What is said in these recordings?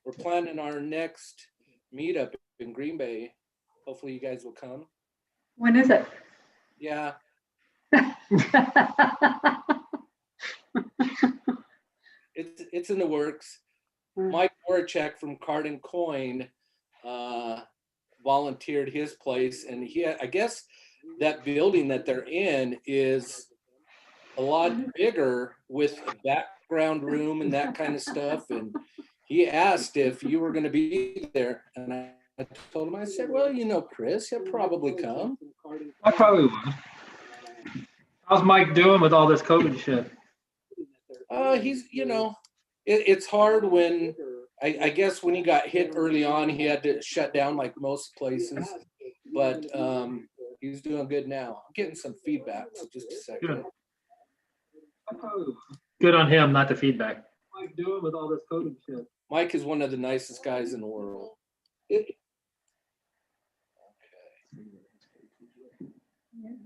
we're planning our next meetup in Green Bay. Hopefully you guys will come. When is it? Yeah, it's in the works. Mike Voracek from Card and Coin volunteered his place, and I guess that building that they're in is a lot bigger with a background room and that kind of stuff. And he asked if you were going to be there, and I told him, I said, well, you know, Chris, he'll probably come. I probably would. How's Mike doing with all this COVID shit? He's, you know, it's hard when, I guess when he got hit early on, he had to shut down like most places, but he's doing good now. I'm getting some feedback, so just a second. Good on him, not the feedback. Mike doing with all this COVID shit? Mike is one of the nicest guys in the world.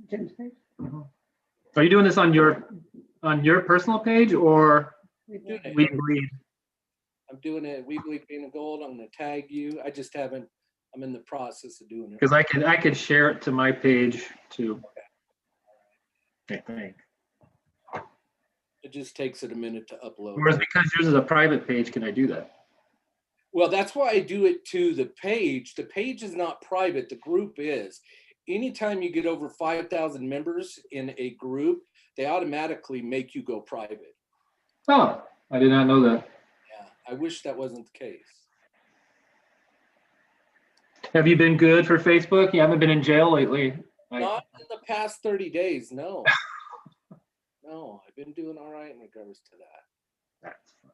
Jim's page. Are you doing this on your personal page or We Bleed? I'm doing it. We Bleed Green and Gold. I'm going to tag you. I just haven't. I'm in the process of doing it. Because I could share it to my page too. I think. It just takes it a minute to upload. Whereas because yours is a private page, can I do that? Well, that's why I do it to the page. The page is not private. The group is. Anytime you get over 5,000 members in a group, they automatically make you go private. Oh, I did not know that. Yeah, I wish that wasn't the case. Have you been good for Facebook? You haven't been in jail lately? Not in the past 30 days, no. No, I've been doing all right in regards to that. That's fun.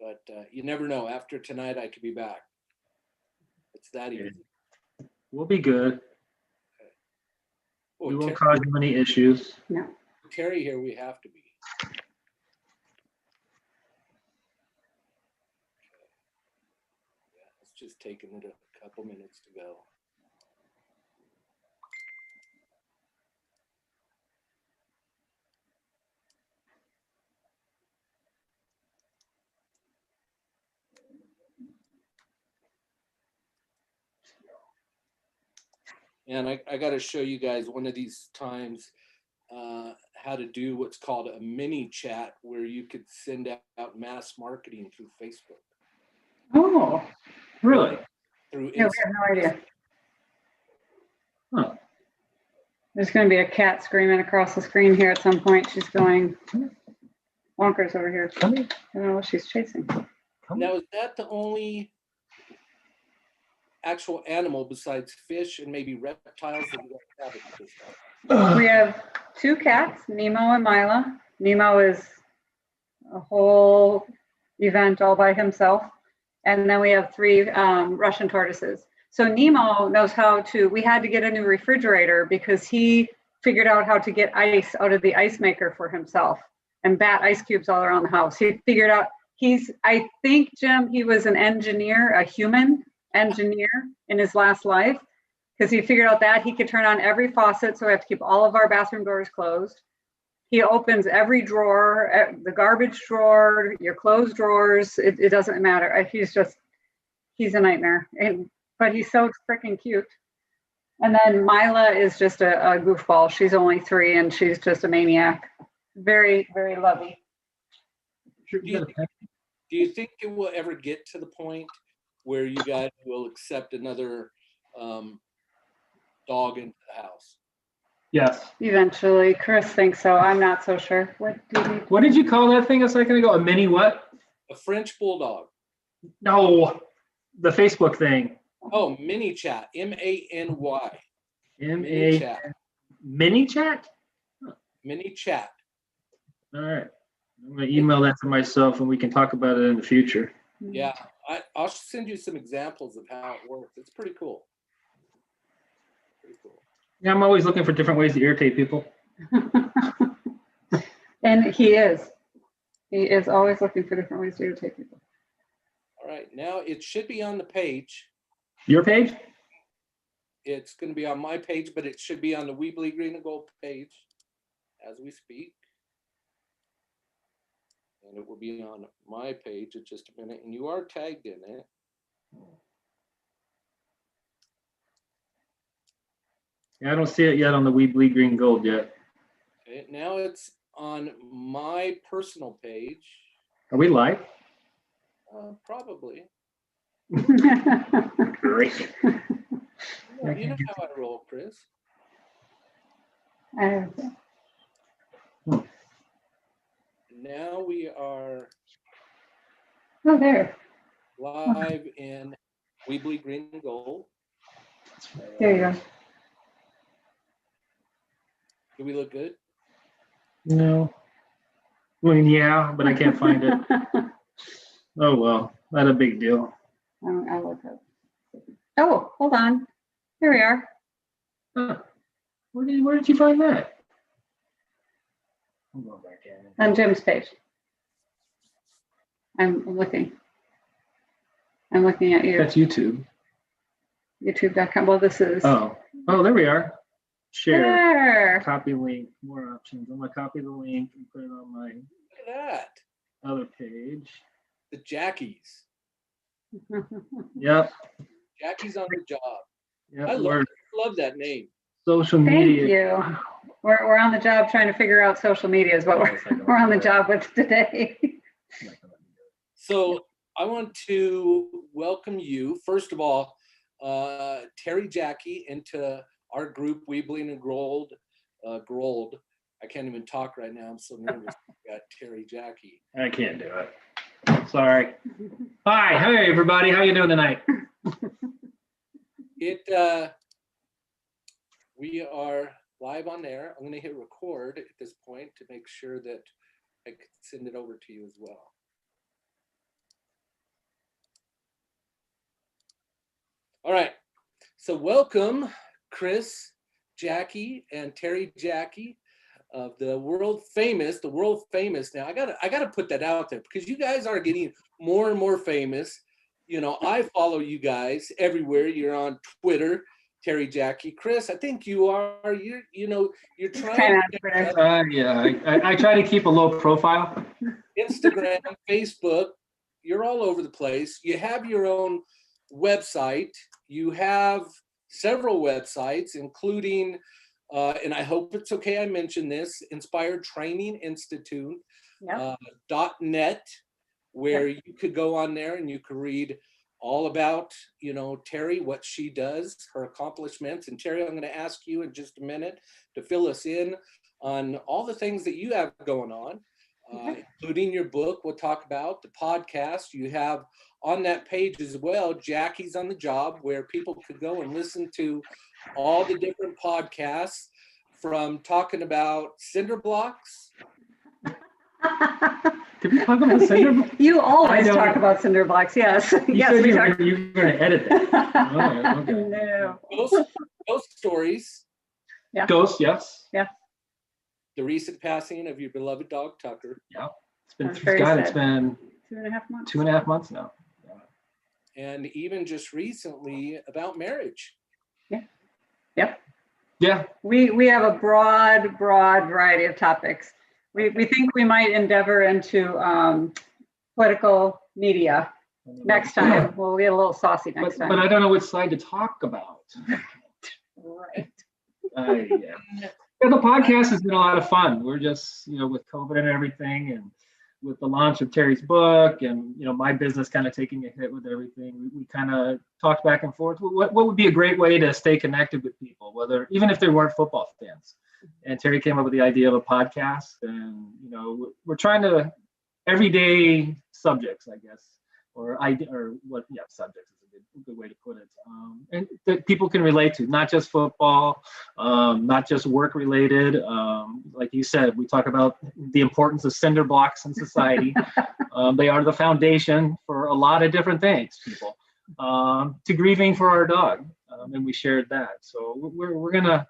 But you never know. After tonight, I could be back. It's that easy. We'll be good. Okay. Oh, We won't cause you any issues. No. Terri here, we have to be. Yeah, it's just taking it a couple minutes to go. And I got to show you guys one of these times how to do what's called a mini chat, where you could send out mass marketing through Facebook. Oh, Really? Through yeah, we have no idea. Huh. There's going to be a cat screaming across the screen here at some point. She's going bonkers over here. I don't know what she's chasing. Now, is that the only actual animal besides fish and maybe reptiles that you guys have at this time? We have two cats, Nemo and Mila. Nemo is a whole event all by himself. And then we have three Russian tortoises. So Nemo knows how to, we had to get a new refrigerator because he figured out how to get ice out of the ice maker for himself and bat ice cubes all around the house. He figured out, I think, Jim, he was an engineer, a human engineer in his last life, because he figured out that he could turn on every faucet, so we have to keep all of our bathroom doors closed. He opens every drawer, the garbage drawer, your clothes drawers, it doesn't matter. He's a nightmare, but he's so freaking cute. And then Mila is just a goofball. She's only 3 and she's just a maniac. Very, very lovely. Do you think it will ever get to the point where you guys will accept another dog into the house? Yes. Eventually. Chris thinks so. I'm not so sure. What did you call that thing a second ago? A mini what? A French bulldog. No, the Facebook thing. Oh, mini chat. M-A-N-Y. M-A. Chat. Mini chat? Mini chat. All right. I'm going to email that to myself and we can talk about it in the future. Yeah, I'll send you some examples of how it works. It's pretty cool. Pretty cool. Yeah, I'm always looking for different ways to irritate people. And he is always looking for different ways to irritate people. All right, now it should be on the page. Your page? It's going to be on my page, but it should be on the We Bleed Green and Gold page as we speak. And it will be on my page in just a minute. And you are tagged in it. Yeah, I don't see it yet on the We Bleed Green Gold yet. Okay, now it's on my personal page. Are we live? Probably. Great. You know how I roll, Chris. Now we are Oh, there. live in We Bleed Green and Gold. There you go. Do we look good? No. Well, yeah, but I can't find it. Oh, well, not a big deal. I'll look up. Oh, hold on. Here we are. Huh. Where did you find that? I'm going back in. On Jim's page. I'm looking. I'm looking at you. That's YouTube. YouTube.com. Well, this is. Oh, there we are. Share. There. Copy link. More options. I'm gonna copy the link and put it on my Look at that. other page. The Jackies. Yep. Jackie's on the job. Yep. I We're love that name. social Thank media. you. We're on the job trying to figure out social media is what we're on the job with today. So I want to welcome you, first of all, Terri, Jacke, into our group, We Bleed and Gold. I can't even talk right now. I'm so nervous. I got Terri, Jacke. I can't do it. Sorry. Hi, hey everybody. How you doing tonight? We are live on air. I'm going to hit record at this point to make sure that I can send it over to you as well. All right. So welcome, Chris, Jacke, and Terri, Jacke of the world famous now. I gotta put that out there because you guys are getting more and more famous. You know, I follow you guys everywhere. You're on Twitter, Terri, Jacke. Chris, I think you are. You're trying to Yeah, I try to keep a low profile. Instagram, Facebook, you're all over the place. You have your own website. You have several websites, including, and I hope it's okay I mention this, Inspired Training Institute, .net, where you could go on there and you could read all about, Terri, what she does, her accomplishments. And Terri, I'm going to ask you in just a minute to fill us in on all the things that you have going on, including your book we'll talk about, the podcast. You have on that page as well, Jackie's on the Job, where people could go and listen to all the different podcasts, from talking about cinder blocks. Did we talk about cinder blocks? You always talk about cinder blocks, yes. Yes, we talk. You were going to edit that. Oh, okay. No. Ghost stories. Yeah. Ghost, yes. Yeah. The recent passing of your beloved dog, Tucker. Yeah. It's been 2.5 months. 2.5 months now. And even just recently about marriage. Yeah. Yep. Yeah. We have a broad variety of topics. We think we might endeavor into political media next time. We'll get a little saucy next time. But I don't know which side to talk about. Right. Yeah, the podcast has been a lot of fun. We're just, with COVID and everything, and with the launch of Terri's book, and my business kind of taking a hit with everything, we kind of talked back and forth. What would be a great way to stay connected with people, even if they weren't football fans? And Terri came up with the idea of a podcast, and we're trying to everyday subjects, I guess, subjects is a good way to put it, and that people can relate to, not just football, not just work related. Like you said, we talk about the importance of cinder blocks in society. They are the foundation for a lot of different things, people, to grieving for our dog, and we shared that. So we're gonna,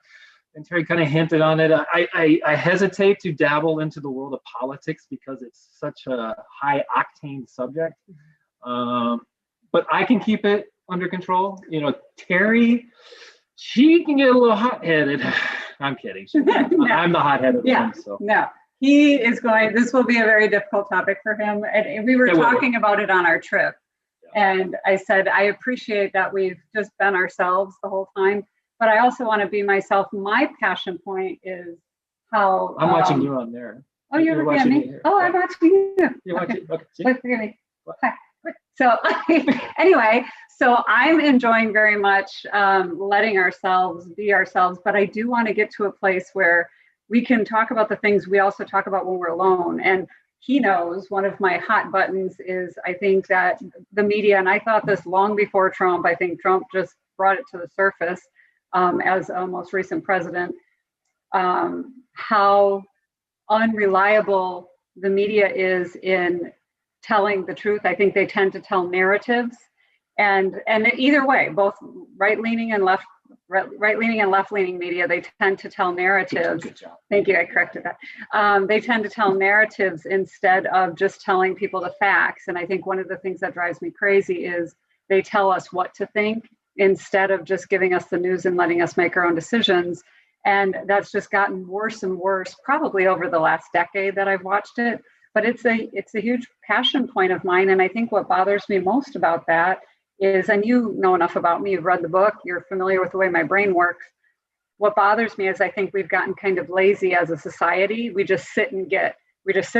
and Terri kind of hinted on it. I hesitate to dabble into the world of politics because it's such a high octane subject. But I can keep it under control. Terri, she can get a little hot-headed. I'm kidding. No. I'm the hot-headed Yeah. one. So. No. He is going, this will be a very difficult topic for him. And we were talking about it on our trip. And I said, I appreciate that we've just been ourselves the whole time, but I also want to be myself. My passion point is how I'm watching you on there. Oh, you're looking at me? Oh, I'm watching you. You're watching, okay. Look at me. Hi. So anyway, so I'm enjoying very much letting ourselves be ourselves, but I do want to get to a place where we can talk about the things we also talk about when we're alone. And he knows one of my hot buttons is, I think that the media, and I thought this long before Trump, I think Trump just brought it to the surface as a most recent president, how unreliable the media is in telling the truth. I think they tend to tell narratives, and either way, both right-leaning and left-leaning media, they tend to tell narratives. Good job. Thank you, I corrected that. They tend to tell narratives instead of just telling people the facts. And I think one of the things that drives me crazy is they tell us what to think instead of just giving us the news and letting us make our own decisions. And that's just gotten worse and worse, probably over the last decade that I've watched it. But it's a huge passion point of mine. And I think what bothers me most about that is, and you know enough about me, you've read the book, you're familiar with the way my brain works. What bothers me is I think we've gotten kind of lazy as a society. We just sit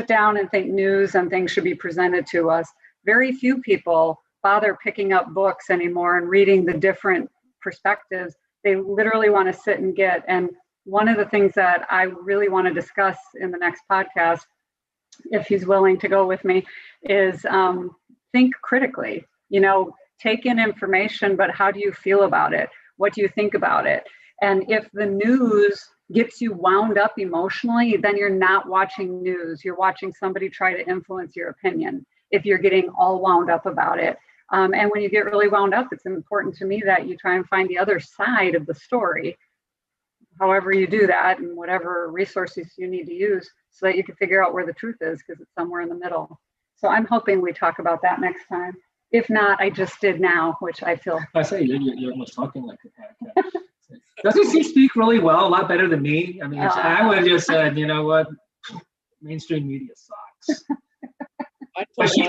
down and think news and things should be presented to us. Very few people bother picking up books anymore and reading the different perspectives. They literally want to sit and get. And one of the things that I really want to discuss in the next podcast, if he's willing to go with me, is think critically. Take in information, but how do you feel about it? What do you think about it? And if the news gets you wound up emotionally, then you're not watching news. You're watching somebody try to influence your opinion if you're getting all wound up about it. And when you get really wound up, it's important to me that you try and find the other side of the story, however you do that, and whatever resources you need to use so that you can figure out where the truth is, because it's somewhere in the middle. So I'm hoping we talk about that next time. If not, I just did now, which I feel. I say you're almost talking like a podcast. Doesn't he speak really well? A lot better than me. I mean, I would have just said, you know what, mainstream media sucks. But she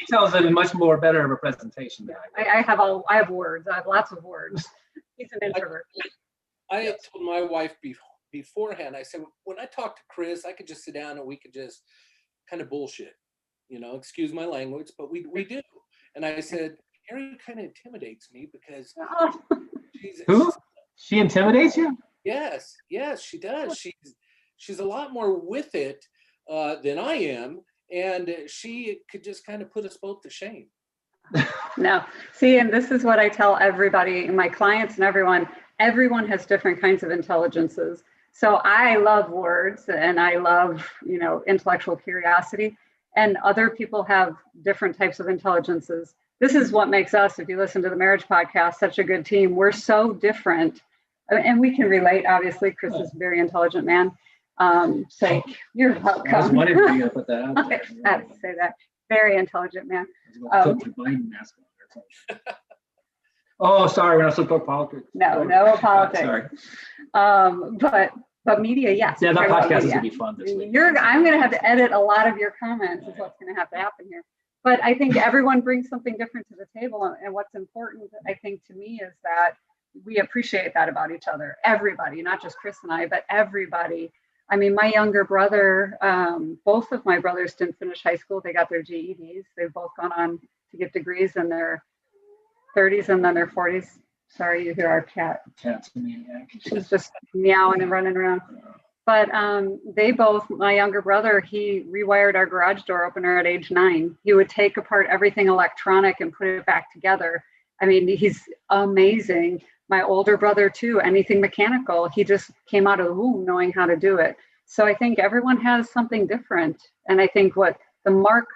tells it in much more better of a presentation than I do. I have words. I have lots of words. He's an introvert. I told my wife beforehand, I said, when I talk to Chris, I could just sit down and we could just kind of bullshit, excuse my language, but we do. And I said, Terri kind of intimidates me because Who? She intimidates you? Yes, she does. She's a lot more with it than I am, and she could just kind of put us both to shame. No, see, and this is what I tell everybody, my clients and everyone has different kinds of intelligences. So I love words and I love, intellectual curiosity, and other people have different types of intelligences. This is what makes us, if you listen to the marriage podcast, such a good team. We're so different, and we can relate. Obviously, Chris is a very intelligent man. So you're welcome. I was wondering if you put that out there. I have to say that. Very intelligent man. Put the Biden mask on there. Oh, sorry, we're not supposed to talk politics. No politics. Sorry. But media, yes. Yeah, that podcast is gonna be fun this week. I'm going to have to edit a lot of your comments. Is what's going to have to happen here. But I think everyone brings something different to the table, and what's important, I think, to me, is that we appreciate that about each other. Everybody, not just Chris and I, but everybody. I mean, my younger brother, both of my brothers didn't finish high school. They got their GEDs. They've both gone on to get degrees in their 30s and then their 40s. Sorry, you hear our cat. Cat's a maniac. She's just meowing and running around. But they both, my younger brother, he rewired our garage door opener at age 9. He would take apart everything electronic and put it back together. I mean, he's amazing. My older brother too, anything mechanical, he just came out of the womb knowing how to do it. So I think everyone has something different. And I think what the mark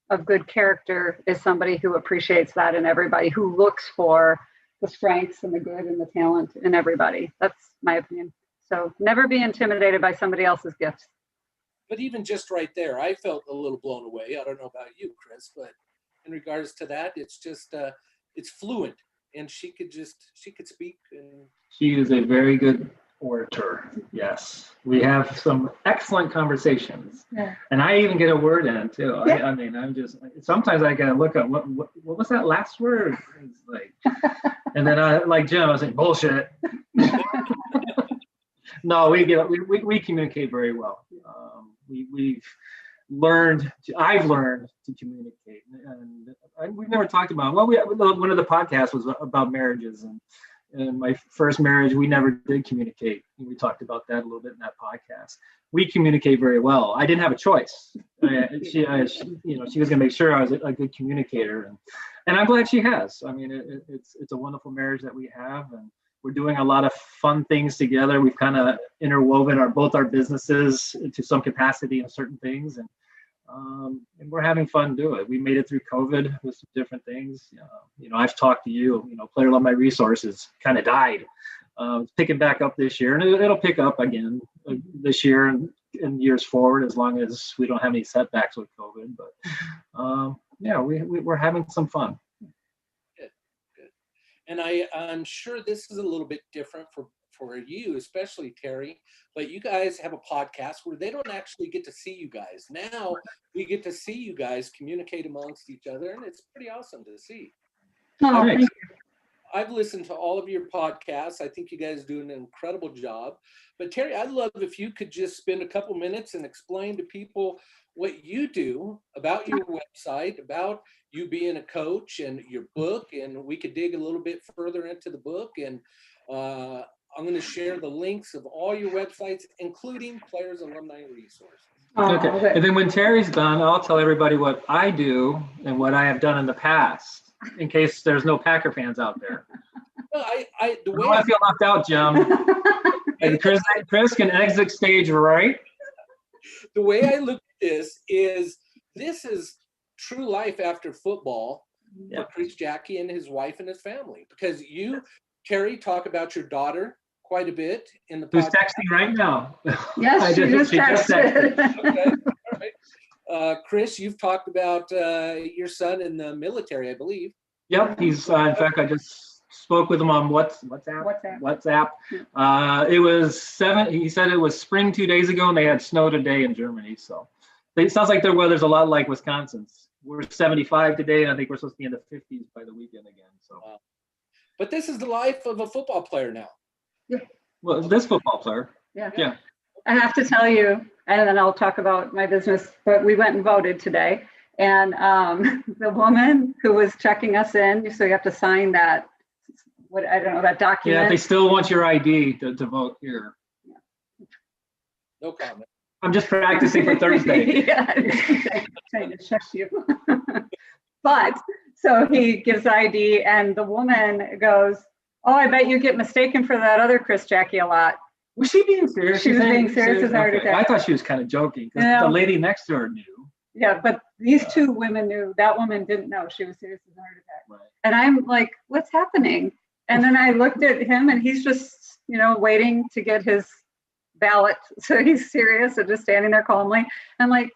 of good character is somebody who appreciates that in everybody, who looks for the strengths and the good and the talent in everybody. That's my opinion. So never be intimidated by somebody else's gifts. But even just right there, I felt a little blown away. I don't know about you, Chris, but in regards to that, it's just, it's fluent. And she could speak. And she is a very good orator. Yes, we have some excellent conversations, Yeah. and I even get a word in too. Yeah. I mean, I'm just sometimes I gotta look up what was that last word? It's like, and then I like Jim. I was like bullshit. No, we communicate very well. We've learned. I've learned to communicate, and we've never talked about. Well, one of the podcasts was about marriages, and in my first marriage, we never did communicate. We talked about that a little bit in that podcast. We communicate very well. I didn't have a choice. She was going to make sure I was a good communicator, and I'm glad she has. I mean, it's a wonderful marriage that we have, and we're doing a lot of fun things together. We've kind of interwoven both our businesses to some capacity in certain things, and we're having fun doing it. We made it through COVID with some different things. I've talked to you. Player Love My Resources kind of died. It's picking back up this year, and it'll pick up again this year and years forward, as long as we don't have any setbacks with COVID. But we're having some fun. And I'm sure this is a little bit different for you, especially Terri, but you guys have a podcast where they don't actually get to see you guys. Now we get to see you guys communicate amongst each other, and it's pretty awesome to see. Oh, thank you. I've listened to all of your podcasts. I think you guys do an incredible job. But Terri, I'd love if you could just spend a couple minutes and explain to people what you do, about your website, about you being a coach and your book, and we could dig a little bit further into the book. And I'm going to share the links of all your websites, including Players Alumni Resources. Okay. And then when Terry's done, I'll tell everybody what I do and what I have done in the past, in case there's no Packer fans out there. Well, I feel left out, Jim. And Chris can exit stage right. The way I look at this is true life after football for Chris Jacke and his wife and his family. Because you, Terri, talk about your daughter quite a bit in the podcast. Who's texting right now? Yes, she just texted. Okay, all right. Chris, you've talked about your son in the military, I believe. Yep, he's in fact, I just spoke with him on WhatsApp. It was 7. He said it was spring 2 days ago, and they had snow today in Germany. So it sounds like their weather's a lot like Wisconsin's. We're 75 today, and I think we're supposed to be in the 50s by the weekend again. So, but this is the life of a football player now. Yeah. Well, this football player. Yeah. I have to tell you, and then I'll talk about my business, but we went and voted today. And the woman who was checking us in, so you have to sign that, that document. Yeah, they still want your ID to vote here. No comment. I'm just practicing for Thursday. Yeah, trying to check you. But so he gives ID, and the woman goes, "Oh, I bet you get mistaken for that other Chris Jacke a lot." Was she being serious? She was being serious as a heart attack. I thought she was kind of joking because the lady next to her knew. Yeah, but these two women knew. That woman didn't know she was serious as a heart attack. Right. And I'm like, what's happening? And then I looked at him, and he's just, waiting to get his ballot. So he's serious and just standing there calmly. I'm like,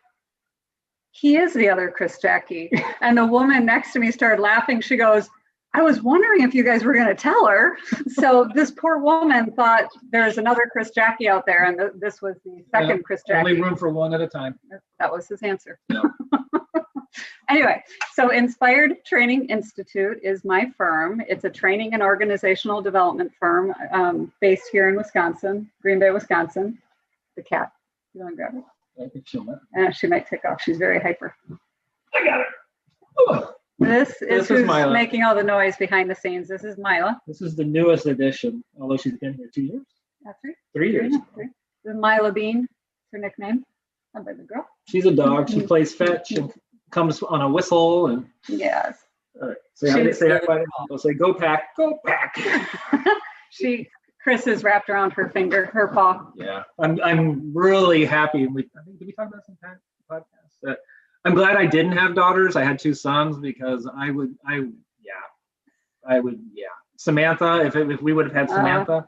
he is the other Chris Jacke. And the woman next to me started laughing. She goes, I was wondering if you guys were going to tell her. So this poor woman thought there's another Chris Jacke out there, and this was the second Chris Jacke. Only room for one at a time. That was his answer. Yeah. Anyway, so Inspired Training Institute is my firm. It's a training and organizational development firm based here in Wisconsin, Green Bay, Wisconsin. The cat. You want to grab it? I think she'll let. She might take off. She's very hyper. I got her. Oh. This is who's Mila. making all the noise behind the sceens. This is Mila. This is the newest addition, although she's been here 2 years. That's right. 3 years. This is Mila Bean, her nickname. How about the girl? She's a dog. She plays fetch and comes on a whistle. And yes. All right. Say go pack, go pack. Chris is wrapped around her finger, her paw. Yeah, I'm really happy. I think did we talk about some podcasts? I'm glad I didn't have daughters. I had 2 sons because I would. Samantha, if we would have had Samantha,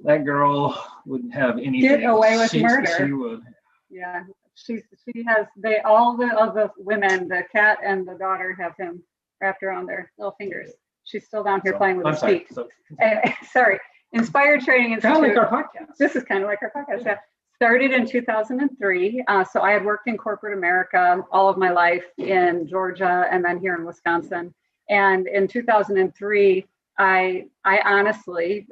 that girl wouldn't have anything. Get away with murder. She would. Yeah, she has. All the women, the cat and the daughter, have him wrapped around their little fingers. She's still down here playing with his feet. Anyway, sorry. Inspired Training Kind of Institute. like our podcast. This is kind of like our podcast. Yeah. Started in 2003. So I had worked in corporate America all of my life in Georgia and then here in Wisconsin. And in 2003, I honestly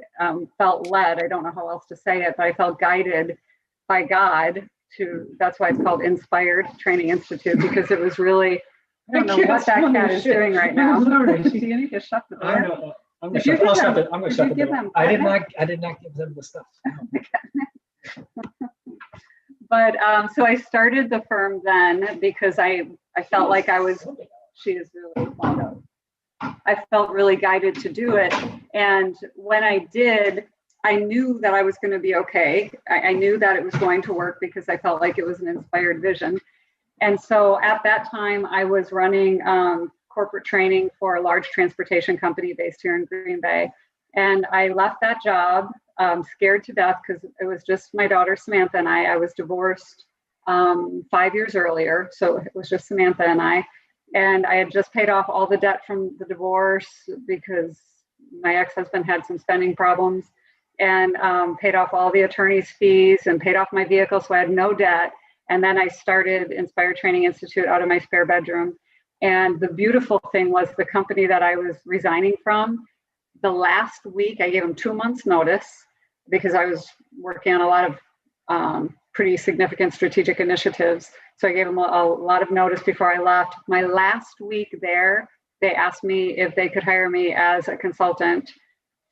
felt led, I don't know how else to say it, but I felt guided by God that's why it's called Inspired Training Institute, because it was really, I don't know what that cat is doing right now. Do you need to shut the door? I know. I'm going to shut it. I'm going to shut the door. I did not give them the stuff. No. But so I started the firm then because I felt like she is really wound up. I felt really guided to do it. And when I did, I knew that I was going to be okay. I knew that it was going to work because I felt like it was an inspired vision. And so at that time, I was running corporate training for a large transportation company based here in Green Bay. And I left that job scared to death because it was just my daughter, Samantha, and I. I was divorced 5 years earlier. So it was just Samantha and I. And I had just paid off all the debt from the divorce because my ex-husband had some spending problems, and paid off all the attorney's fees and paid off my vehicle. So I had no debt. And then I started Inspired Training Institute out of my spare bedroom. And the beautiful thing was the company that I was resigning from, the last week, I gave them 2 months notice because I was working on a lot of pretty significant strategic initiatives. So I gave them a lot of notice before I left. My last week there, they asked me if they could hire me as a consultant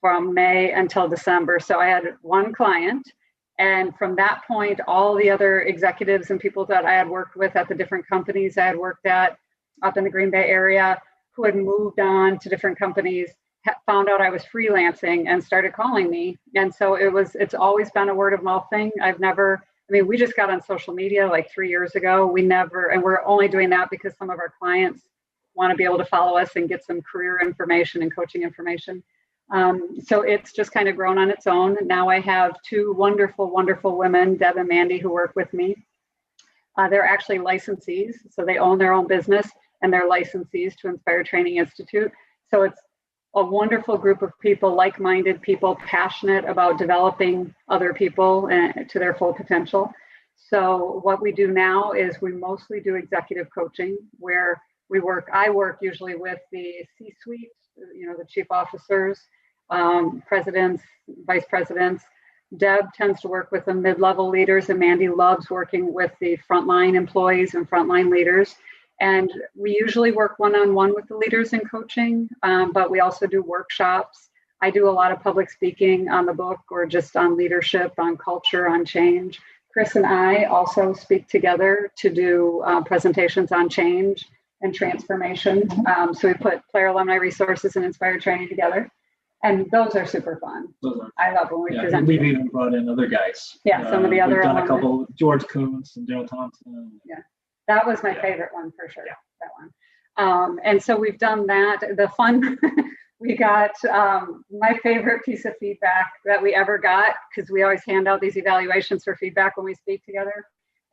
from May until December. So I had one client. And from that point, all the other executives and people that I had worked with at the different companies I had worked at up in the Green Bay area who had moved on to different companies found out I was freelancing and started calling me. And so it's always been a word of mouth thing. We just got on social media like 3 years ago. And we're only doing that because some of our clients want to be able to follow us and get some career information and coaching information. So it's just kind of grown on its own. Now I have two wonderful, wonderful women, Deb and Mandy, who work with me. They're actually licensees. So they own their own business and they're licensees to Inspire Training Institute. So it's a wonderful group of people, like-minded people, passionate about developing other people to their full potential. So what we do now is we mostly do executive coaching where I work usually with the C-suite, the chief officers, presidents, vice presidents. Deb tends to work with the mid-level leaders, and Mandy loves working with the frontline employees and frontline leaders. And we usually work one-on-one with the leaders in coaching, but we also do workshops. I do a lot of public speaking on the book or just on leadership, on culture, on change. Chris and I also speak together to do presentations on change and transformation. So we put Player Alumni Resources and Inspired Training together. And those are super fun. I love when we present. We've even brought in other guys. Yeah, some of the other. We've done a couple, George Kuntz and Daryl Thompson. Yeah, that was my favorite one for sure. Yeah. That one. And so we've done that. The fun, we got my favorite piece of feedback that we ever got, because we always hand out these evaluations for feedback when we speak together.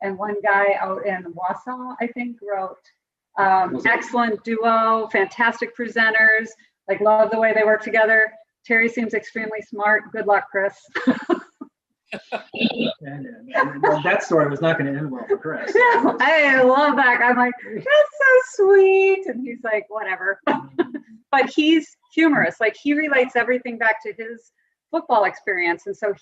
And one guy out in Wausau, I think, wrote, excellent duo, fantastic presenters, like love the way they work together. Terri seems extremely smart. Good luck, Chris. and that story was not going to end well for Chris. I love that. I'm like, that's so sweet. And he's like, whatever. But he's humorous. Like he relates everything back to his football experience. And so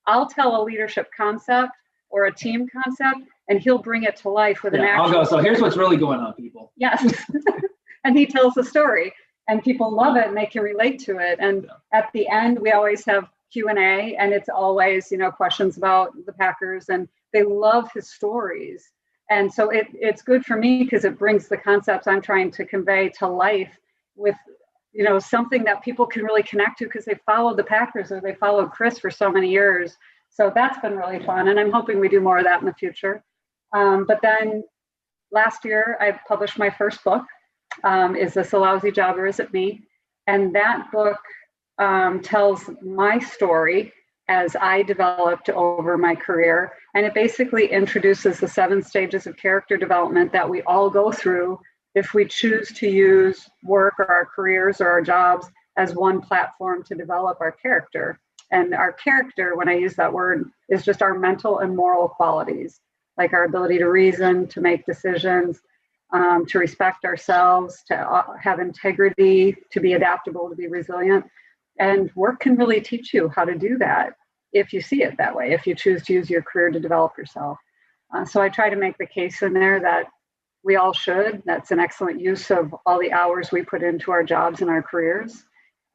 I'll tell a leadership concept or a team concept, and he'll bring it to life with an action. I'll go, so here's what's really going on, people. Yes. And he tells the story. And people love it and they can relate to it. And at the end, we always have Q&A, and it's always, questions about the Packers, and they love his stories. And so it's good for me because it brings the concepts I'm trying to convey to life with, something that people can really connect to because they followed the Packers or they followed Chris for so many years. So that's been really fun. And I'm hoping we do more of that in the future. But then last year, I published my first book. Is This a Lousy Job or Is It Me? And that book tells my story as I developed over my career. And it basically introduces the 7 stages of character development that we all go through if we choose to use work or our careers or our jobs as one platform to develop our character. And our character, when I use that word, is just our mental and moral qualities, like our ability to reason, to make decisions, to respect ourselves, to have integrity, to be adaptable, to be resilient. And work can really teach you how to do that if you see it that way, if you choose to use your career to develop yourself. So I try to make the case in there that we all should. That's an excellent use of all the hours we put into our jobs and our careers.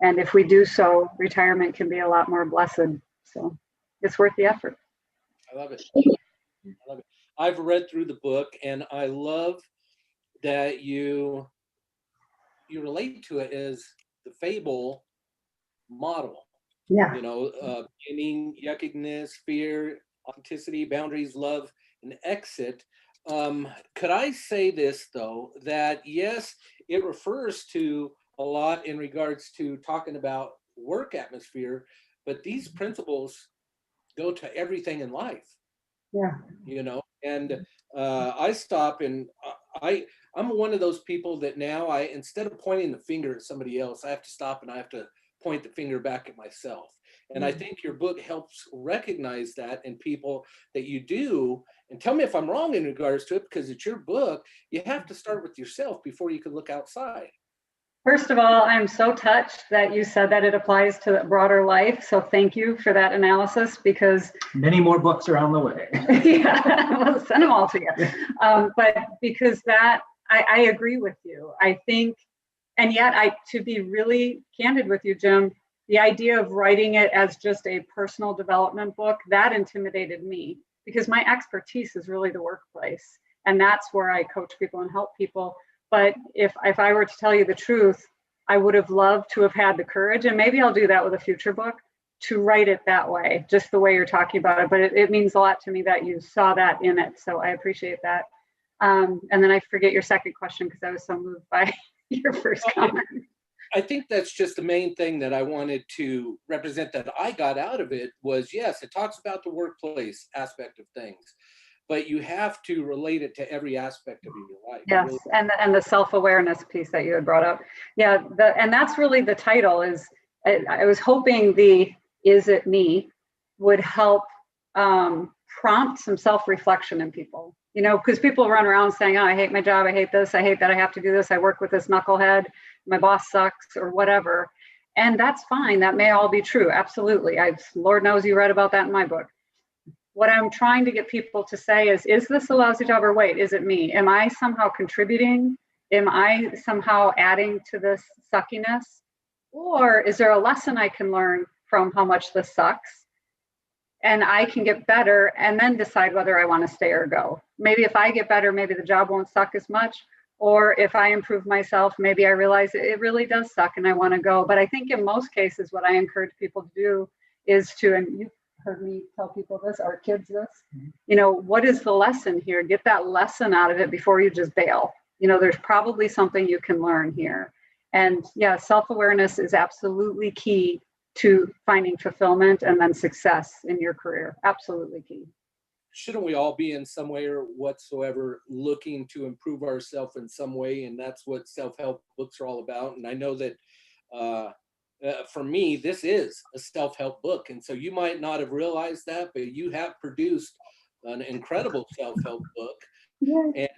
And if we do so, retirement can be a lot more blessed. So it's worth the effort. I love it. I love it. I've read through the book, and I love that you relate to it as the fable model. Yeah. You know, beginning, yuckiness, fear, authenticity, boundaries, love, and exit. Could I say this though, that yes, it refers to a lot in regards to talking about work atmosphere, but these principles go to everything in life. Yeah. You know, and I stop and I'm one of those people that now instead of pointing the finger at somebody else, I have to stop and I have to point the finger back at myself. And I think your book helps recognize that in people that you do. And tell me if I'm wrong in regards to it, because it's your book. You have to start with yourself before you can look outside. First of all, I'm so touched that you said that it applies to the broader life. So thank you for that analysis, because Many more books are on the way. yeah, we'll send them all to you. But because that, I agree with you. I think, and yet to be really candid with you, Jim, the idea of writing it as just a personal development book, that intimidated me, because my expertise is really the workplace. And that's where I coach people and help people. But if I were to tell you the truth, I would have loved to have had the courage, and maybe I'll do that with a future book, to write it that way, just the way you're talking about it. But it means a lot to me that you saw that in it. So I appreciate that. And then I forget your second question because I was so moved by your first comment. I think that's just the main thing that I wanted to represent that I got out of it was, yes, it talks about the workplace aspect of things, but you have to relate it to every aspect of your life. Yes, really. And the self-awareness piece that you had brought up. Yeah, and that's really the title is, I was hoping the "Is it me" would help prompt some self-reflection in people. You know, because people run around saying, oh, I hate my job, I hate this, I hate that I have to do this, I work with this knucklehead, my boss sucks, or whatever. And that's fine, that may all be true, absolutely. Lord knows you read about that in my book. What I'm trying to get people to say is this a lousy job, or wait, is it me? Am I somehow contributing? Am I somehow adding to this suckiness? Or is there a lesson I can learn from how much this sucks? And I can get better and then decide whether I want to stay or go. Maybe if I get better, maybe the job won't suck as much. Or if I improve myself, maybe I realize it really does suck and I want to go. But I think in most cases, what I encourage people to do is to, and you've heard me tell people this, our kids this, you know, what is the lesson here? Get that lesson out of it before you just bail. You know, there's probably something you can learn here. And yeah, self-awareness is absolutely key to finding fulfillment and then success in your career. Absolutely key. Shouldn't we all be in some way or whatsoever looking to improve ourselves in some way? And that's what self-help books are all about. And I know that for me, this is a self-help book. And so you might not have realized that, but you have produced an incredible self-help book. Yeah. And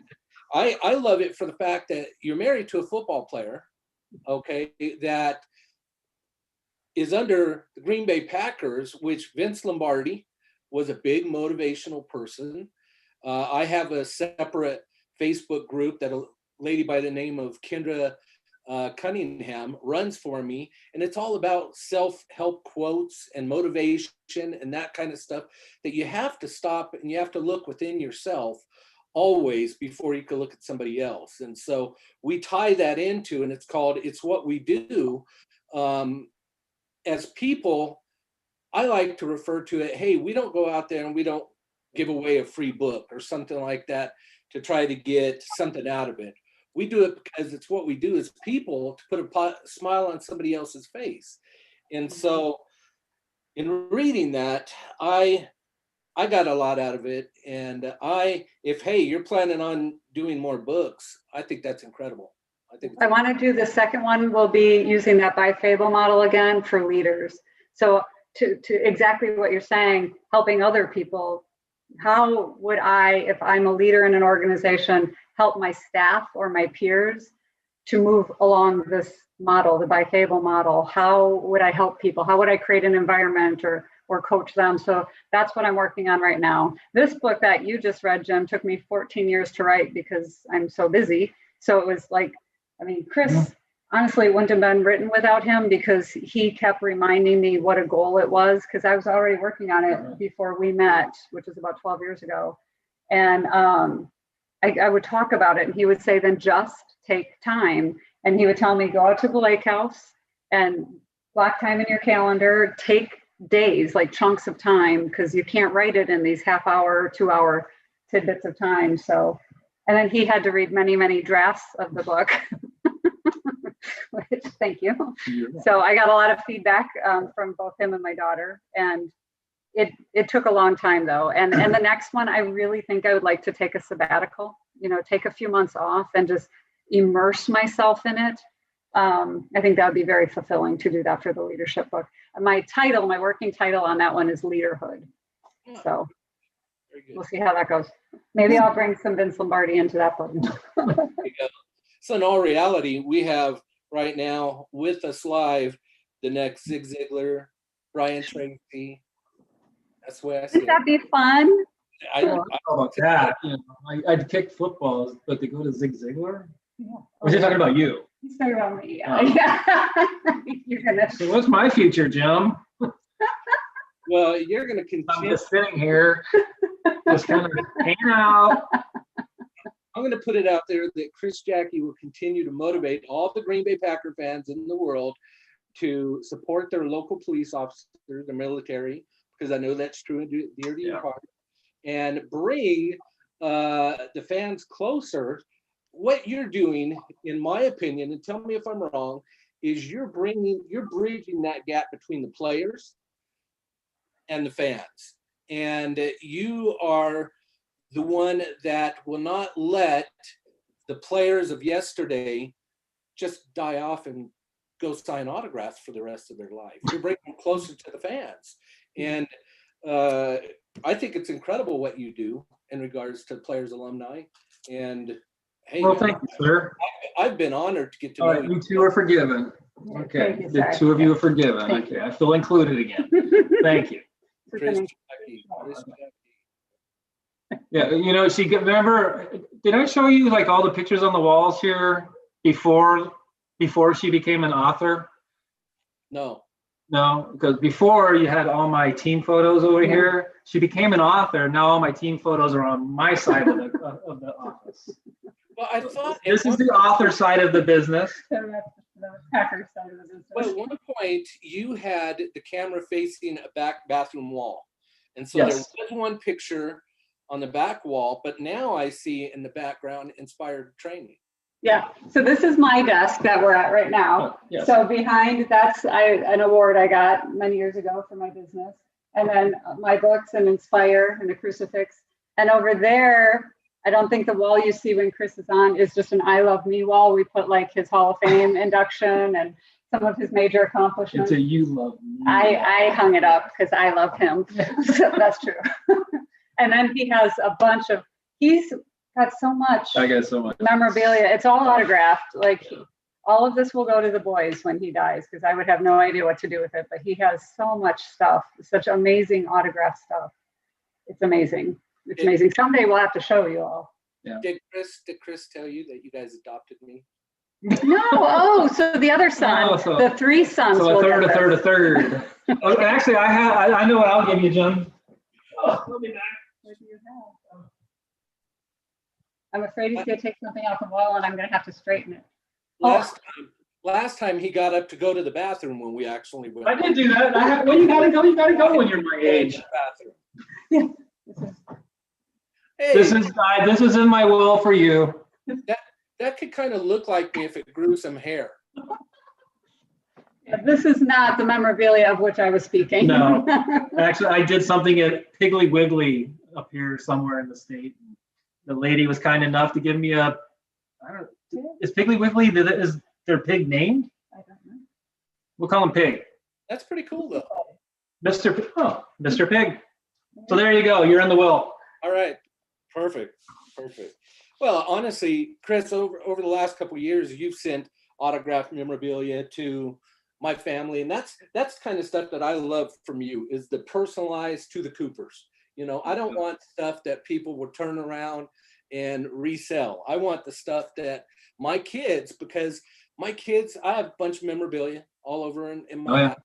I love it for the fact that you're married to a football player, okay, that is under the Green Bay Packers, which Vince Lombardi was a big motivational person. I have a separate Facebook group that a lady by the name of Kendra Cunningham runs for me. And it's all about self-help quotes and motivation and that kind of stuff that you have to stop and you have to look within yourself always before you can look at somebody else. And so we tie that into, and it's called It's What We Do. As people, I like to refer to it, hey, we don't go out there and we don't give away a free book or something like that to try to get something out of it. We do it because it's what we do as people, to put a smile on somebody else's face. And so in reading that, I got a lot out of it. And if, hey, you're planning on doing more books, I think that's incredible. I want to do the second one. We'll be using that by fable model again for leaders. So to exactly what you're saying, helping other people. How would I, if I'm a leader in an organization, help my staff or my peers to move along this model, the bifable model? How would I help people? How would I create an environment or coach them? So that's what I'm working on right now. This book that you just read, Jim, took me 14 years to write because I'm so busy. So it was like, I mean, Chris honestly wouldn't have been written without him, because he kept reminding me what a goal it was, because I was already working on it before we met, which was about 12 years ago. And I would talk about it, and he would say, then just take time. And he would tell me, go out to the lake house and block time in your calendar, take days, like chunks of time, because you can't write it in these half-hour, 2-hour tidbits of time. So, and then he had to read many, many drafts of the book. Which, thank you. So I got a lot of feedback from both him and my daughter, and it took a long time though. And the next one, I really think I would like to take a sabbatical, take a few months off and just immerse myself in it. I think that would be very fulfilling to do that for the leadership book. My working title on that one is Leaderhood. So we'll see how that goes. Maybe I'll bring some Vince Lombardi into that book. So in all reality, we have right now with us live the next Zig Ziglar, Brian Tracy. That's the way I see it. Wouldn't that be fun? How about that? I'd kick footballs, but to go to Zig Ziglar? Yeah. Was he talking about you? He's talking about me. Yeah. You're gonna. So what's my future, Jim? Well, you're going to continue. I'm just sitting here, just kind of hanging out. I'm going to put it out there that Chris Jacke will continue to motivate all the Green Bay Packer fans in the world to support their local police officers, the military, because I know that's true and dear to your heart, and bring the fans closer. What you're doing, in my opinion, and tell me if I'm wrong, is you're bridging that gap between the players and the fans. And you are the one that will not let the players of yesterday just die off and go sign autographs for the rest of their life. You're bringing them closer to the fans. And I think it's incredible what you do in regards to players, alumni. And hey, well, thank you, sir. I've been honored to get to know you. You two are forgiven. Okay, you, the two of you are forgiven. Okay, I feel included again. Thank you. Chris Jacke. Yeah, remember, did I show you like all the pictures on the walls here before she became an author? No, because before you had all my team photos over here. She became an author. Now all my team photos are on my side of the office. well, I thought This is the author side of the business. The Packer side of the business. But at one point, you had the camera facing a back bathroom wall. And so Yes. there was one picture on the back wall, but now I see in the background inspired training. Yeah, so this is my desk that we're at right now. Oh, yes. So behind, that's an award I got many years ago for my business. And then my books and Inspire and the crucifix. And over there, I don't think the wall you see when Chris is on is just an I Love Me wall. We put like his Hall of Fame induction and some of his major accomplishments. It's a you love me. I hung it up because I love him. So that's true. And then he has a bunch of, he's got so much I got so much memorabilia. It's all autographed. Like all of this will go to the boys when he dies, because I would have no idea what to do with it. But he has so much stuff, such amazing autographed stuff. It's amazing. It's amazing. Someday we'll have to show you all. Yeah. Did Chris tell you that you guys adopted me? No. Oh, so the other son, the three sons. So a third. Oh, actually, I know what I'll give you, Jim. Oh, let me back. What do you have? I'm afraid he's going to take something off the wall and I'm going to have to straighten it. Last time he got up to go to the bathroom when we actually went. I did do that. Well, you gotta go when you're my age. Bathroom. Hey, This is in my will for you. that could kind of look like me if it grew some hair. This is not the memorabilia of which I was speaking. No, actually, I did something at Piggly Wiggly up here somewhere in the state. The lady was kind enough to give me is Piggly Wiggly, is their pig named? I don't know. We'll call him Pig. That's pretty cool though. Mr. Pig. So there you go. You're in the will. All right. Perfect. Well, honestly, Chris, over the last couple of years, you've sent autographed memorabilia to my family, and that's kind of stuff that I love from you, is the personalized to the Coopers. I don't want stuff that people will turn around and resell. I want the stuff that my kids, because I have a bunch of memorabilia all over in my house,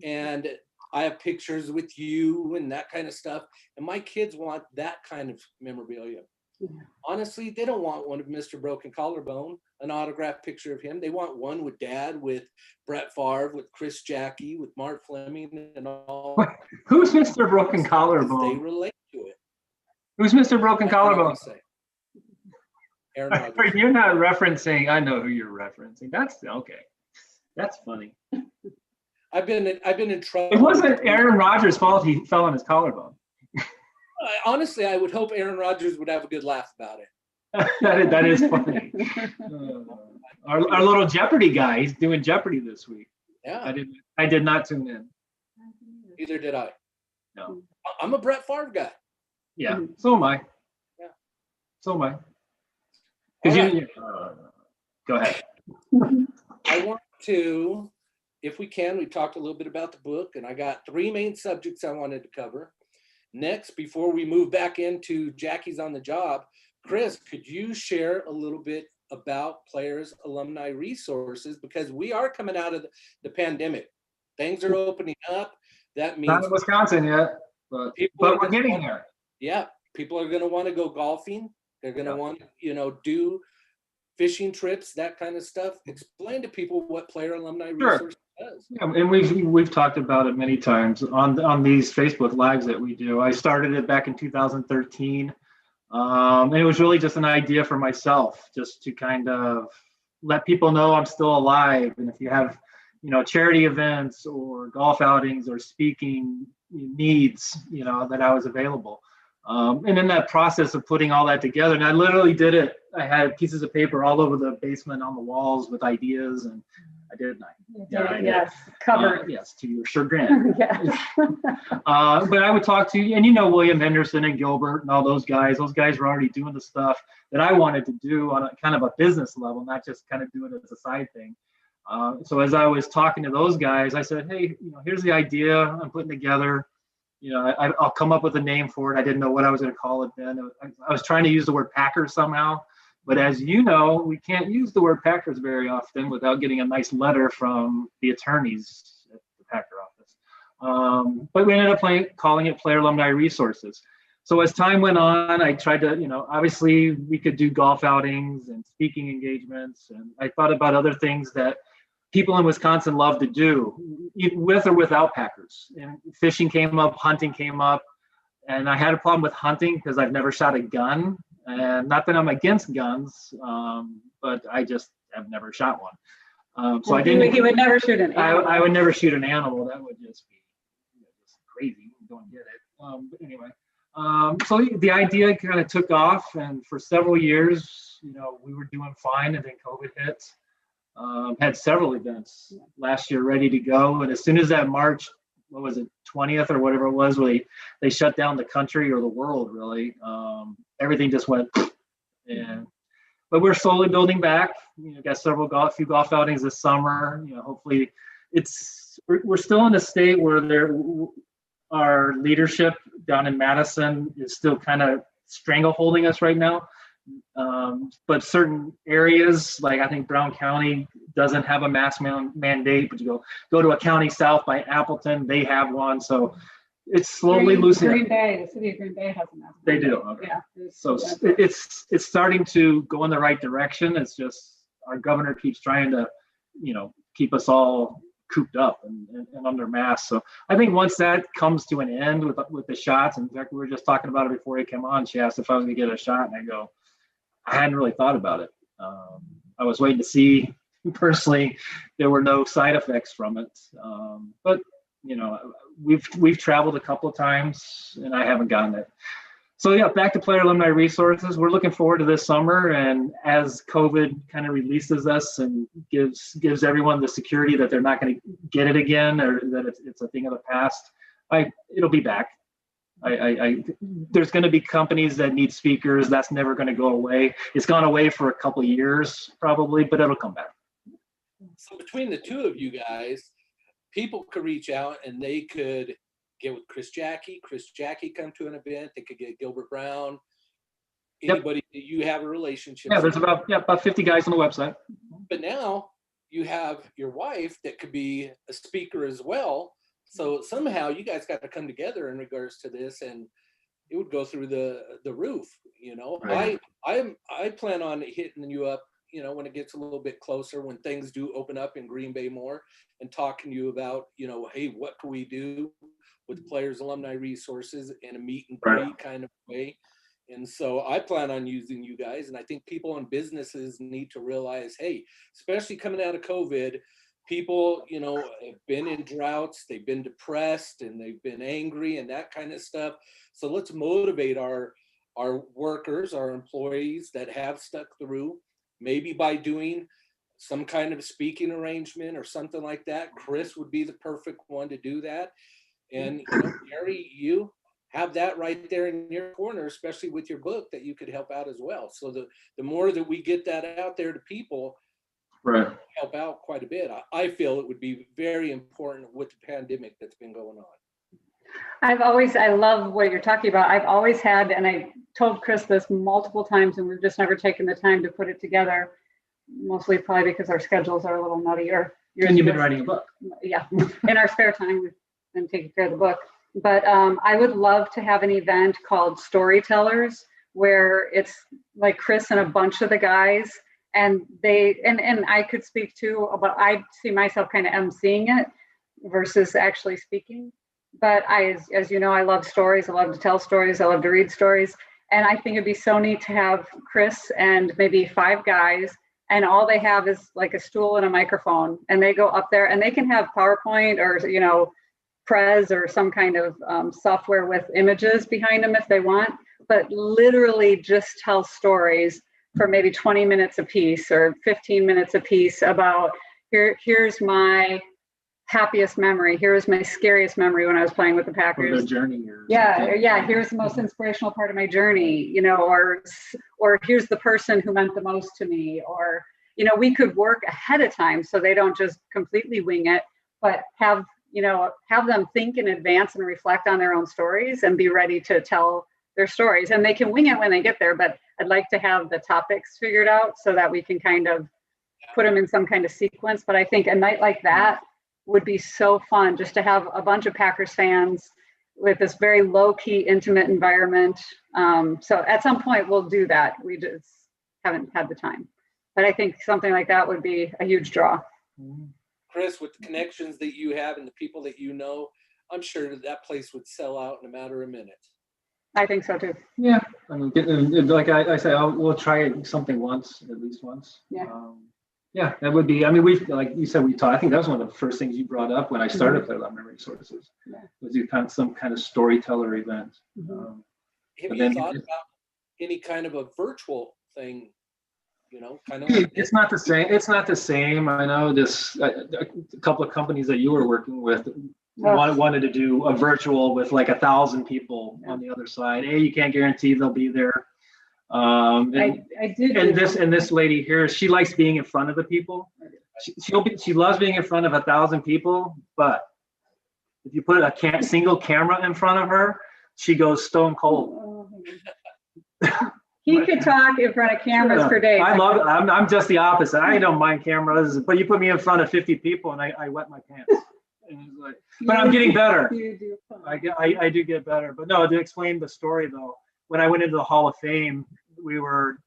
and I have pictures with you and that kind of stuff, and my kids want that kind of memorabilia. Yeah. Honestly, they don't want one of Mr. Broken Collarbone, an autographed picture of him. They want one with Dad, with Brett Favre, with Chris Jacke, with Mark Fleming, and all. Wait, who's Mr. Broken Collarbone? They relate to it. Who's Mr. Broken Collarbone? Aaron Rodgers. You're not referencing. I know who you're referencing. That's okay. That's funny. I've been in trouble. It wasn't Aaron Rodgers' fault he fell on his collarbone. Honestly, I would hope Aaron Rodgers would have a good laugh about it. that is funny. Our little Jeopardy guy, he's doing Jeopardy this week. Yeah. I did not tune in. Neither did I. No. I'm a Brett Favre guy. Yeah, so am I. Yeah. So am I. Right. Go ahead. I want to, if we can, we talked a little bit about the book, and I got 3 main subjects I wanted to cover. Next, before we move back into Jackie's on the Job, Chris, could you share a little bit about Players Alumni Resources? Because we are coming out of the pandemic. Things are opening up. That means not in Wisconsin yet, but we're getting there. Yeah, people are going to want to go golfing. They're going to want to, do fishing trips, that kind of stuff. Explain to people what Player Alumni Resources does. Yeah, and we've talked about it many times on these Facebook Lives that we do. I started it back in 2013. And it was really just an idea for myself, just to kind of let people know I'm still alive. And if you have, charity events or golf outings or speaking needs, that I was available. And in that process of putting all that together, and I literally did it, I had pieces of paper all over the basement on the walls with ideas, and I did. Yes, covered. Yes, to your chagrin. Yes. But I would talk to, and William Henderson and Gilbert and all those guys. Those guys were already doing the stuff that I wanted to do on a kind of a business level, not just kind of do it as a side thing. So as I was talking to those guys, I said, hey, here's the idea I'm putting together. I'll come up with a name for it. I didn't know what I was going to call it then. I was trying to use the word Packers somehow. But as you know, we can't use the word Packers very often without getting a nice letter from the attorneys at the Packer office. But we ended up calling it Player Alumni Resources. So as time went on, I tried to, obviously we could do golf outings and speaking engagements. And I thought about other things that people in Wisconsin love to do, with or without Packers. And fishing came up, hunting came up. And I had a problem with hunting because I've never shot a gun. And not that I'm against guns, but I just have never shot one. So I didn't. He would never shoot an animal. I would never shoot an animal. That would just be just crazy. Don't get it. But anyway, so the idea kind of took off, and for several years, we were doing fine, and then COVID hit. Had several events last year ready to go, and as soon as that March, 20th or whatever it was, where they shut down the country or the world, really. Everything just went. But we're slowly building back. Got few golf outings this summer. Hopefully, we're still in a state where our leadership down in Madison is still kind of strangleholding us right now. But certain areas, like I think Brown County doesn't have a mask mandate, but you go to a county south by Appleton, they have one. So it's slowly loosening. The city of Green Bay has a mask mandate. They do. Okay. Yeah. So it's starting to go in the right direction. It's just our governor keeps trying to, keep us all cooped up and under masks. So I think once that comes to an end with the shots, in fact, we were just talking about it before he came on. She asked if I was going to get a shot, and I go, I hadn't really thought about it. I was waiting to see. Personally, there were no side effects from it. But we've traveled a couple of times, and I haven't gotten it. So yeah, back to Player Alumni Resources. We're looking forward to this summer, and as COVID kind of releases us and gives everyone the security that they're not going to get it again, or that it's a thing of the past, It'll be back. There's going to be companies that need speakers. That's never going to go away. It's gone away for a couple of years probably, but it'll come back. So between the two of you guys, people could reach out and they could get with Chris Jacke come to an event. They could get Gilbert Brown, anybody that you have a relationship. Yeah, there's about 50 guys on the website. But now you have your wife that could be a speaker as well. So somehow you guys got to come together in regards to this, and it would go through the roof. You know, Right. I plan on hitting you up, you know, when it gets a little bit closer, when things do open up in Green Bay more, and talking to you about, you know, hey, what can we do with players, alumni resources in a meet and greet kind of way. And so I plan on using you guys. And I think people and businesses need to realize, hey, especially coming out of COVID, people, you know, have been in droughts, they've been depressed, and they've been angry and that kind of stuff. So let's motivate our workers, our employees that have stuck through, maybe by doing some kind of speaking arrangement or something like that. Chris would be the perfect one to do that. And you know, Terri, you have that right there in your corner, especially with your book, that you could help out as well. So the more that we get that out there to people, Right. help out quite a bit. I feel it would be very important with the pandemic that's been going on. I love what you're talking about. I've always had, and I told Chris this multiple times, and we've just never taken the time to put it together, mostly probably because our schedules are a little nutty. And you've been writing a book. Yeah, in our spare time, we've been taking care of the book. But I would love to have an event called Storytellers, where it's like Chris and a bunch of the guys, and I could speak too, but I see myself kind of emceeing it versus actually speaking. But as you know, I love stories. I love to tell stories. I love to read stories. And I think it'd be so neat to have Chris and maybe 5 guys, and all they have is like a stool and a microphone, and they go up there and they can have PowerPoint or, you know, Prez or some kind of software with images behind them if they want, but literally just tell stories for maybe 20 minutes a piece or 15 minutes a piece about here's my happiest memory, here's my scariest memory when I was playing with the Packers. Or the journey. Yeah, here's the most inspirational part of my journey, you know, or here's the person who meant the most to me, or, you know, we could work ahead of time so they don't just completely wing it, but have them think in advance and reflect on their own stories and be ready to tell their stories. And they can wing it when they get there, but I'd like to have the topics figured out so that we can kind of put them in some kind of sequence. But I think a night like that would be so fun, just to have a bunch of Packers fans with this very low-key, intimate environment. So at some point we'll do that. We just haven't had the time. But I think something like that would be a huge draw. Chris, with the connections that you have and the people that you know, I'm sure that place would sell out in a matter of minutes. I think so too. Yeah, I mean, like I say, we'll try something once, at least once. Yeah. Yeah, that would be. I mean, like you said, we talked. I think that was one of the first things you brought up when I started Player Alumni Resources. Yeah. Was you kind of some kind of storyteller event. Have you thought about any kind of a virtual thing? You know, kind of like it's not the same. It's not the same. I know this. A couple of companies that you were working with wanted to do a virtual with like 1,000 people on the other side. You can't guarantee they'll be there. I did. And this lady here, she likes being in front of the people. She loves being in front of 1,000 people. But if you put a single camera in front of her, she goes stone cold. He could talk in front of cameras for days. I'm just the opposite. I don't mind cameras, but you put me in front of 50 people and I wet my pants. But I'm getting better. I do get better. But no, to explain the story though, when I went into the Hall of Fame, we were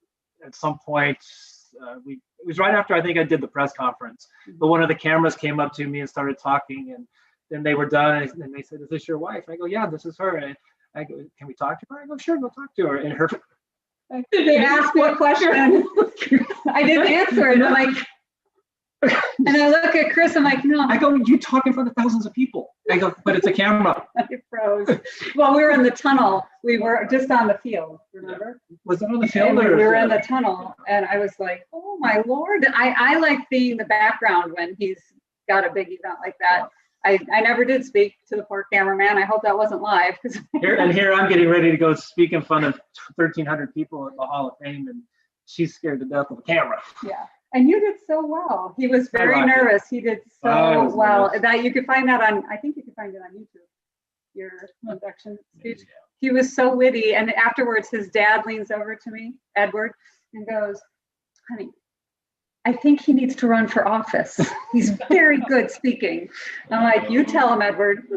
at some point, it was right after I think I did the press conference, but one of the cameras came up to me and started talking, and then they were done and they said, "Is this your wife?" I go, "Yeah, this is her." And I go, "Can we talk to her?" I go, "Sure, go talk to her." And her, they asked me a question. I didn't answer it. I'm like, and I look at Chris, I'm like, no. I go, "You talk in front of thousands of people." I go, "But it's a camera." It froze. Well, we were in the tunnel. We were just on the field, remember? Was that on the field? We were in the tunnel, and I was like, oh my Lord. I like being the background when he's got a big event like that. I never did speak to the poor cameraman. I hope that wasn't live. Here I'm getting ready to go speak in front of 1,300 people at the Hall of Fame, and she's scared to death of the camera. Yeah, and you did so well. He was very nervous. He did so well nervous. That you could find that on, I think you could find it on YouTube, your induction speech. Yeah. He was so witty, and afterwards his dad leans over to me, Edward, and goes, honey, I think he needs to run for office. He's very good speaking. I'm like, you tell him, Edward.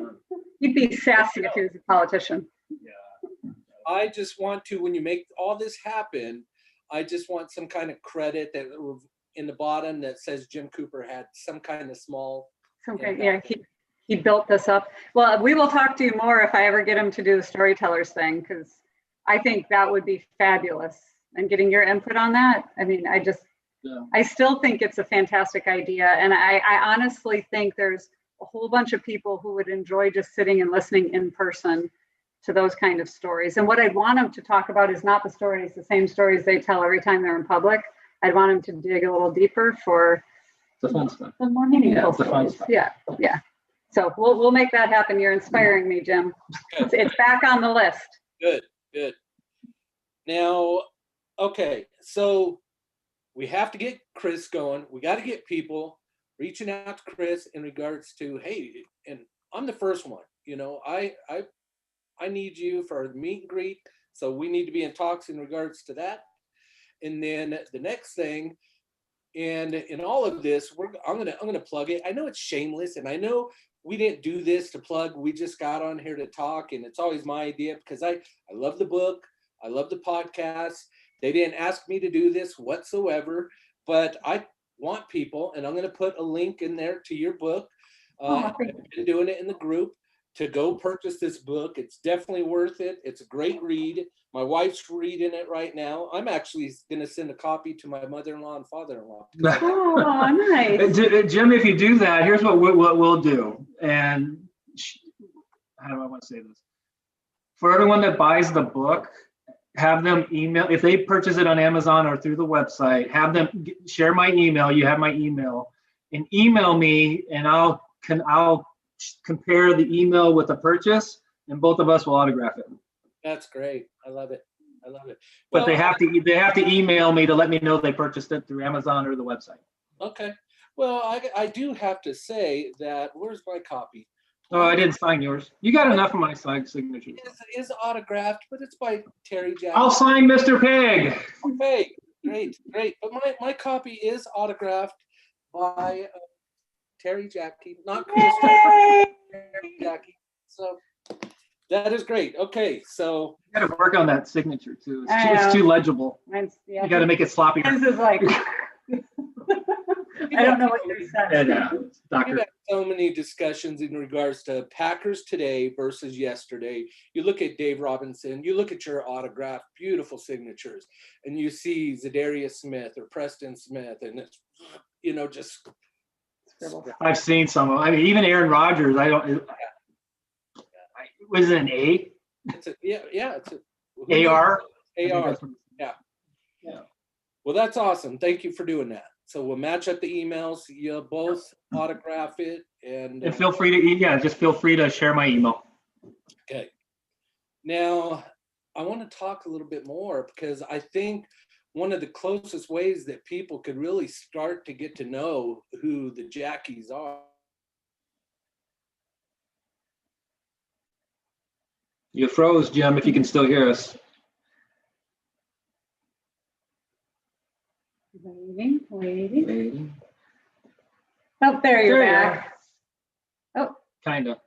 He'd be sassy if he was a politician. Yeah. I just want to, when you make all this happen, I just want some kind of credit that in the bottom that says Jim Cooper had some kind of small. Yeah, he built this up. Well, we will talk to you more if I ever get him to do the storytellers thing, because I think that would be fabulous. And getting your input on that, I mean, I still think it's a fantastic idea. And I honestly think there's a whole bunch of people who would enjoy just sitting and listening in person to those kind of stories. And what I'd want them to talk about is not the same stories they tell every time they're in public. I'd want them to dig a little deeper for the fun stuff. The more meaningful stories. Yeah. So we'll make that happen. You're inspiring me, Jim. It's back on the list. Good. Now, okay, so we have to get Chris going. We got to get people reaching out to Chris in regards to, hey, and I'm the first one. You know, I need you for the meet and greet. So we need to be in talks in regards to that. And then the next thing, and in all of this, I'm gonna plug it. I know it's shameless, and I know we didn't do this to plug. We just got on here to talk, and it's always my idea because I love the book. I love the podcast. They didn't ask me to do this whatsoever, but I want people, and I'm going to put a link in there to your book. I've been doing it in the group to go purchase this book. It's definitely worth it. It's a great read. My wife's reading it right now. I'm actually going to send a copy to my mother-in-law and father-in-law. Oh, nice. Jim, if you do that, here's what we'll do. And how do I want to say this? For everyone that buys the book, have them email, if they purchase it on Amazon or through the website, have them share my email. You have my email, and email me, and I'll compare the email with the purchase, and both of us will autograph it. That's great. I love it. But they have to email me to let me know they purchased it through Amazon or the website. Okay. Well, I do have to say that, where's my copy? Oh, I didn't sign yours. You got enough of my signature. It is autographed, but it's by Terri, Jacke. I'll sign Mr. Pig. Okay, great. But my copy is autographed by Terri, Jacke, not Terri, Jacke. So that is great. Okay, so you got to work on that signature too. It's too legible. You got to make it sloppy. This is like. I don't know what you're saying. We've had so many discussions in regards to Packers today versus yesterday. You look at Dave Robinson, you look at your autograph, beautiful signatures, and you see Zadarius Smith or Preston Smith, and it's, just. I've seen some of them. I mean, even Aaron Rodgers, was it an A? It's it's a AR. AR. Yeah. Well, that's awesome. Thank you for doing that. So we'll match up the emails. You'll both autograph it, and feel free to just feel free to share my email. Okay. Now I want to talk a little bit more, because I think one of the closest ways that people could really start to get to know who the Jackies are. You froze, Jim, if you can still hear us. Waiting. Oh, there you're back. Oh. Kind of.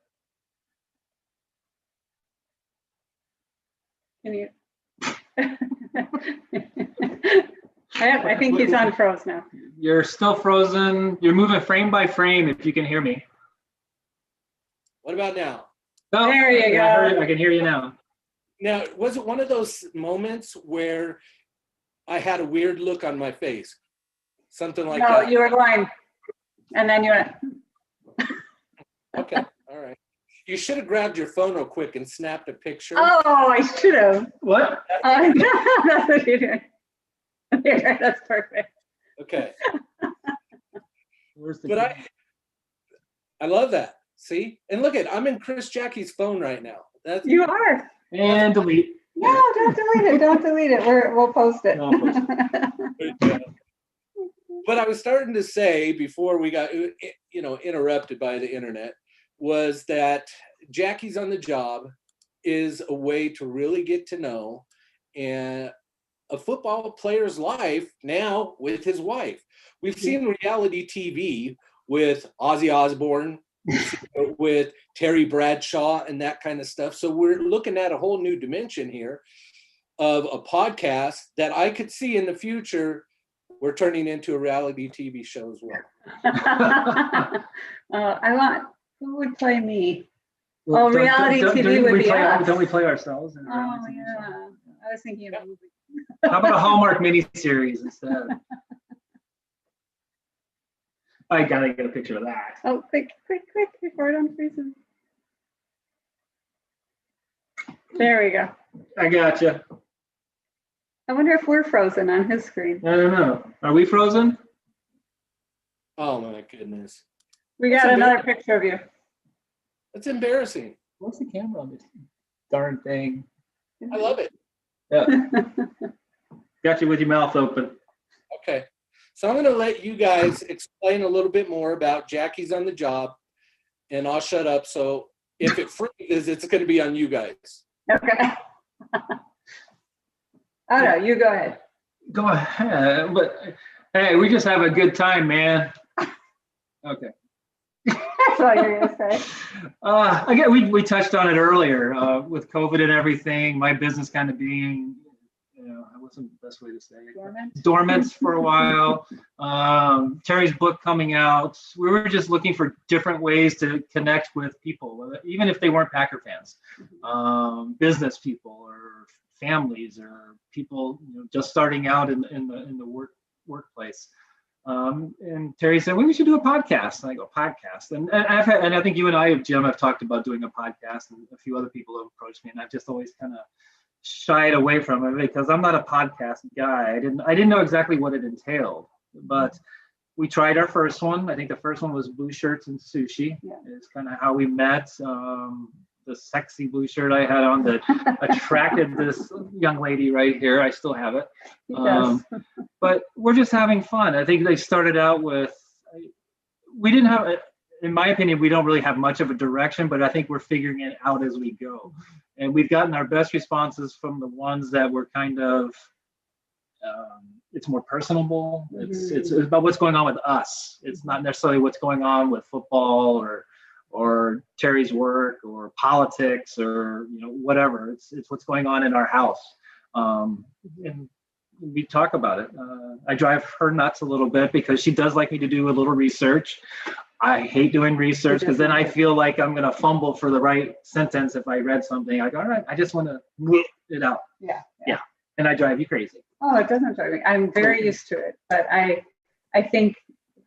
Can you? I think he's unfroze now. You're still frozen. You're moving frame by frame, if you can hear me. What about now? Oh, there you go. I can hear you now. Now, was it one of those moments where I had a weird look on my face? Something like that? No, you were going, and then you went. Okay, all right. You should have grabbed your phone real quick and snapped a picture. Oh, I should have. What? That's what you're doing. Yeah, that's perfect. Okay. But I love that. See? And look at, I'm in Chris Jackie's phone right now. That's You are. And delete. No, don't delete it. Don't delete it. We'll post it. No, I'll post But I was starting to say before we got, interrupted by the internet, was that Jackie's on the Job is a way to really get to know and a football player's life now with his wife. We've seen reality TV with Ozzy Osbourne, with Terry Bradshaw and that kind of stuff. So we're looking at a whole new dimension here of a podcast that I could see in the future we're turning into a reality TV show as well. Who would play me? Well, Reality TV would be us. Don't we play ourselves? In Oh, reality TV yeah. show? I was thinking of a movie. How about a Hallmark miniseries instead? I gotta get a picture of that. Oh, quick, before it unfreezes. There we go. I gotcha. I wonder if we're frozen on his screen. I don't know. Are we frozen? Oh my goodness. We got another picture of you. That's embarrassing. What's the camera on this darn thing? I love it. Yeah. Got you with your mouth open. Okay. So I'm going to let you guys explain a little bit more about Jackie's on the Job, and I'll shut up. So if it freezes, it's going to be on you guys. Okay. Oh, no, you go ahead. Go ahead. But hey, we just have a good time, man. Okay. That's all you're going to say. Again, we touched on it earlier with COVID and everything. My business kind of being, what's the best way to say it? Dormant for a while. Terry's book coming out. We were just looking for different ways to connect with people, even if they weren't Packer fans, business people or families or people just starting out in the workplace. And Terry said, well, we should do a podcast. And I go, podcast. And I think you and I, Jim, have talked about doing a podcast, and a few other people have approached me, and I've just always kind of shied away from it because I'm not a podcast guy. I didn't know exactly what it entailed, but we tried our first one. I think the first one was blue shirts and sushi. Yeah. It's kind of how we met. The sexy blue shirt I had on that attracted this young lady right here. I still have it. But we're just having fun. I think they started out with, we didn't have, in my opinion, we don't really have much of a direction, but I think we're figuring it out as we go. And we've gotten our best responses from the ones that were kind of, it's more personable. It's about what's going on with us. It's not necessarily what's going on with football or Terry's work or politics or whatever. It's what's going on in our house, and we talk about it. I drive her nuts a little bit because she does like me to do a little research. I hate doing research because then I feel like I'm gonna fumble for the right sentence if I read something. I go, all right, I just want to whip it out. Yeah, and I drive you crazy. Oh, it doesn't drive me. I'm very used to it, but I think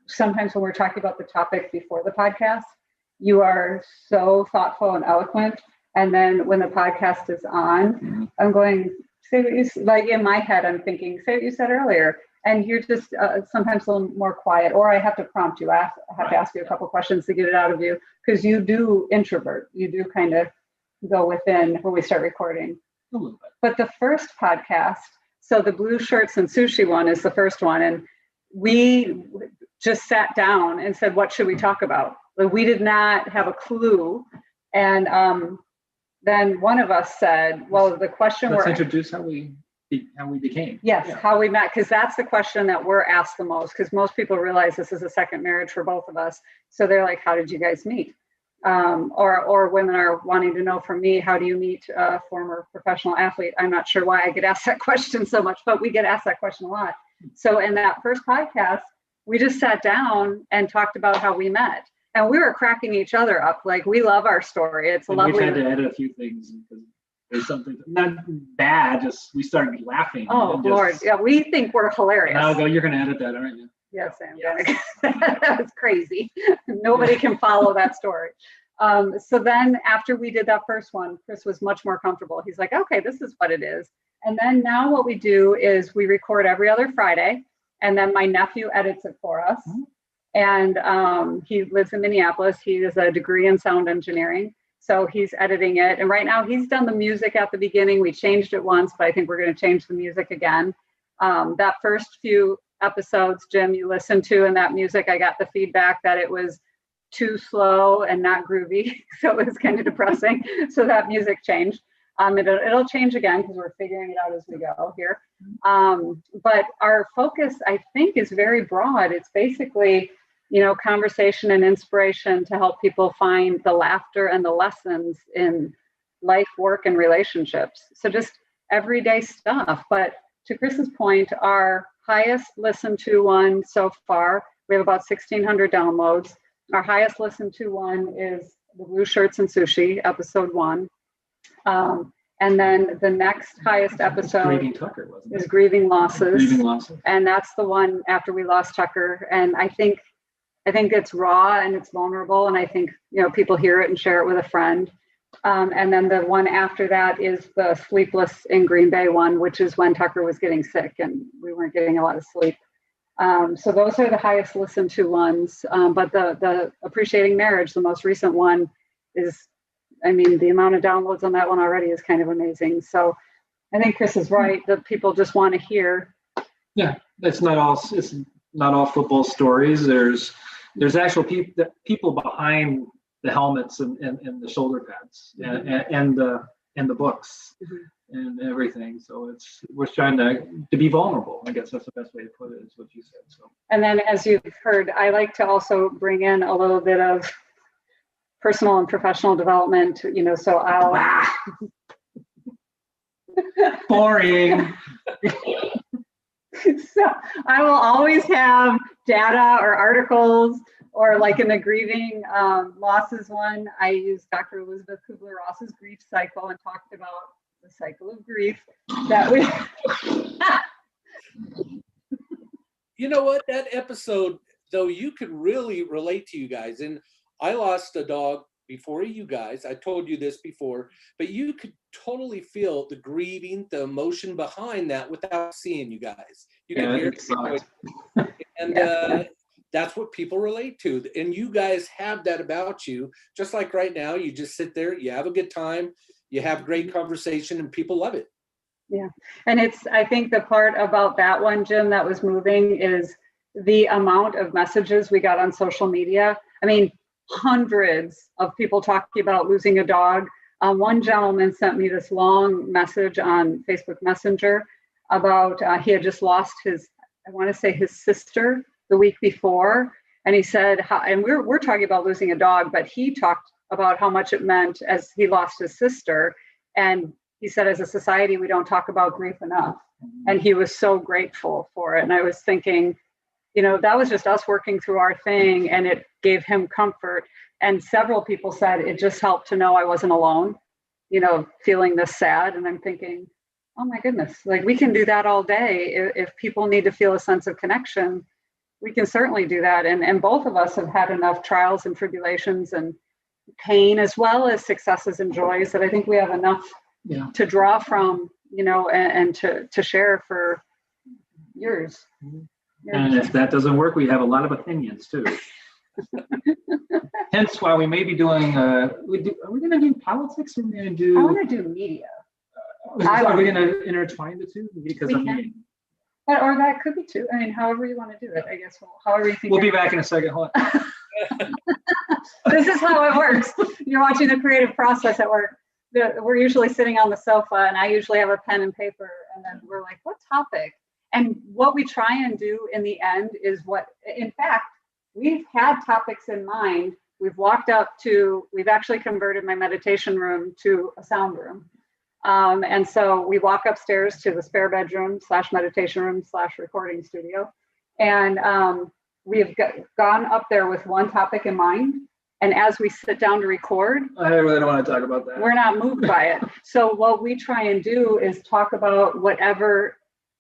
sometimes when we're talking about the topic before the podcast, you are so thoughtful and eloquent. And then when the podcast is on, I'm going, say what you, like in my head, I'm thinking, say what you said earlier. And you're just sometimes a little more quiet, or I have to prompt you. I have to ask you a couple questions to get it out of you, because you do introvert. You do kind of go within when we start recording. A little bit. But the first podcast, so the blue shirts and sushi one is the first one. And we just sat down and said, what should we talk about? But we did not have a clue. And then one of us said, well, the question Let's introduce how we became. Yes, yeah. How we met, because that's the question that we're asked the most, because most people realize this is a second marriage for both of us. So they're like, how did you guys meet? Or women are wanting to know from me, how do you meet a former professional athlete? I'm not sure why I get asked that question so much, but we get asked that question a lot. So in that first podcast, we just sat down and talked about how we met. And we were cracking each other up. Like, we love our story. It's lovely. We've had to edit a few things because there's something not bad. Just we started laughing. Oh Lord, yeah, we think we're hilarious. And I'll go. You're going to edit that, aren't you? Yes, I'm gonna. That was crazy. Nobody can follow that story. So then, after we did that first one, Chris was much more comfortable. He's like, okay, this is what it is. And then now what we do is we record every other Friday, and then my nephew edits it for us. And he lives in Minneapolis. He has a degree in sound engineering. So he's editing it. And right now he's done the music at the beginning. We changed it once, but I think we're going to change the music again. That first few episodes, Jim, you listened to, and that music, I got the feedback that it was too slow and not groovy. So it was kind of depressing. So that music changed. It'll change again because we're figuring it out as we go here. But our focus, I think, is very broad. It's basically, conversation and inspiration to help people find the laughter and the lessons in life, work, and relationships. So just everyday stuff. But to Chris's point, our highest listened to one so far, we have about 1,600 downloads. Our highest listened to one is the Blue Shirts and Sushi, episode 1. And then the next highest episode Grieving Tucker, wasn't it? is Grieving Losses. Grieving Losses. And that's the one after we lost Tucker. And I think it's raw and it's vulnerable. And I think, people hear it and share it with a friend. And then the one after that is the Sleepless in Green Bay one, which is when Tucker was getting sick and we weren't getting a lot of sleep. So those are the highest listened to ones. But the Appreciating Marriage, the most recent one, is, the amount of downloads on that one already is kind of amazing. So I think Chris is right that people just want to hear. Yeah, it's not all football stories. There's actual people behind the helmets and the shoulder pads and the books and everything. So we're trying to be vulnerable. I guess that's the best way to put it, is what you said. So. And then, as you've heard, I like to also bring in a little bit of personal and professional development. So I'll. Boring. So I will always have data or articles, or like in the grieving losses one, I used Dr. Elizabeth Kubler-Ross's grief cycle and talked about the cycle of grief that we. You know what? That episode, though, you could really relate to you guys. And I lost a dog before you guys. I told you this before, but you could totally feel the grieving, the emotion behind that without seeing you guys. You can hear it. And that's what people relate to. And you guys have that about you. Just like right now, you just sit there, you have a good time, you have great conversation, and people love it. Yeah. And I think the part about that one, Jim, that was moving is the amount of messages we got on social media. Hundreds of people talking about losing a dog. One gentleman sent me this long message on Facebook Messenger about he had just lost his sister the week before. And he said, and we're talking about losing a dog, but he talked about how much it meant as he lost his sister. And he said, as a society, we don't talk about grief enough. And he was so grateful for it. And I was thinking, that was just us working through our thing, and it gave him comfort. And several people said it just helped to know I wasn't alone, feeling this sad. And I'm thinking, oh my goodness, like we can do that all day. If people need to feel a sense of connection, we can certainly do that. And both of us have had enough trials and tribulations and pain, as well as successes and joys, that I think we have enough to draw from, and to share for years. And if that doesn't work, we have a lot of opinions too. Hence why we may be doing, are we going to do politics, or are we going to do? I want to do media. Are we going to intertwine the two? Because or that could be too. However you want to do it, I guess. However you think. We'll be back in a second. Hold on. This is how it works. You're watching the creative process at work. We're usually sitting on the sofa, and I usually have a pen and paper, and then we're like, what topic? And what we try and do in the end is in fact, we've had topics in mind. We've actually converted my meditation room to a sound room. And so we walk upstairs to the spare bedroom / meditation room / recording studio. And we've gone up there with one topic in mind. And as we sit down to record, I really don't want to talk about that. We're not moved by it. So what we try and do is talk about whatever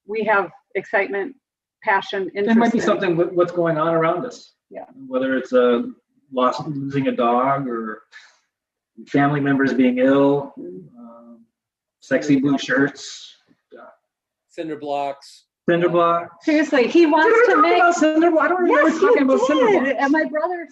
we have excitement, passion, interest. There might be something with what's going on around us. Yeah. Whether it's losing a dog, or family members being ill, sexy blue shirts, cinder blocks, Cinder block. Seriously, he wants to make. Cinder block. I don't remember Yes, talking you about cinder did. blocks. And my brother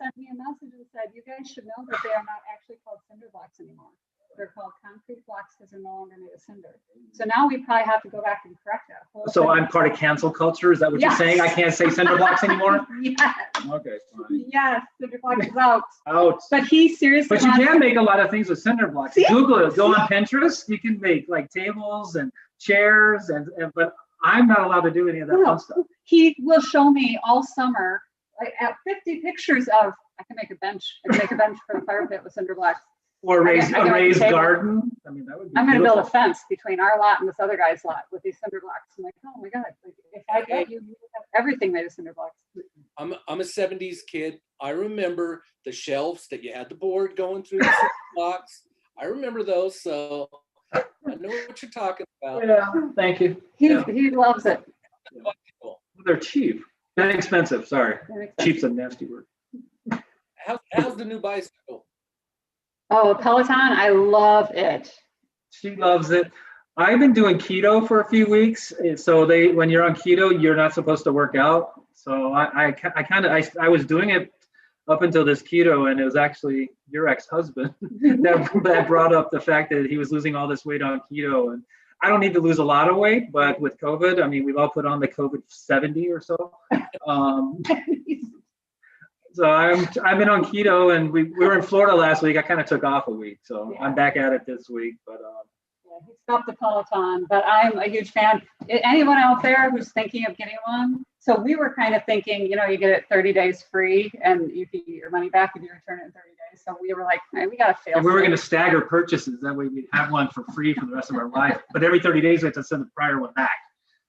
sent me a message and said, you guys should know that they are not actually called cinder blocks anymore. They're called concrete blocks because they're no longer made of cinder. So now we probably have to go back and correct that whole So thing. I'm part of cancel culture. Is that what Yes. you're saying? I can't say cinder blocks anymore? Yes, Okay, fine. yes, cinder blocks is out. Out. But he seriously But you wants can make a lot of things with cinder blocks. See? Google it. Go on Pinterest. You can make like tables and chairs, and but I'm not allowed to do any of that No. fun stuff. He will show me all summer, like at 50 pictures of, I can make a bench. I can make a bench for the fire pit with cinder blocks. Or I raise can a make a raised table. garden. I mean, that would be I'm going to build a beautiful. fence between our lot and this other guy's lot with these cinder blocks. I'm like, oh my God, like, if I get you, you would have everything made of cinder blocks. I'm a 70s kid. I remember the shelves that you had the board going through the box. I remember those, so I know what you're talking about. Yeah, thank you. He loves it. They're cheap. Not expensive, sorry. That makes sense. Cheap's a nasty word. How's the new bicycle? Oh, Peloton, I love it. She loves it. I've been doing keto for a few weeks. And so when you're on keto, you're not supposed to work out. So I was doing it up until this keto, and it was actually your ex-husband that brought up the fact that he was losing all this weight on keto. And I don't need to lose a lot of weight, but with COVID, I mean, we've all put on the COVID 70 or so. So I've been on keto, and we were in Florida last week. I kind of took off a week, so Yeah. I'm back at it this week. But Yeah, he stopped the Peloton, but I'm a huge fan. Anyone out there who's thinking of getting one? So we were kind of thinking, you get it 30 days free, and you can get your money back if you return it in 30 days. So we were like, man, we got to fail. and we were going to stagger purchases. That way we'd have one for free for the rest of our life. But every 30 days we have to send the prior one back.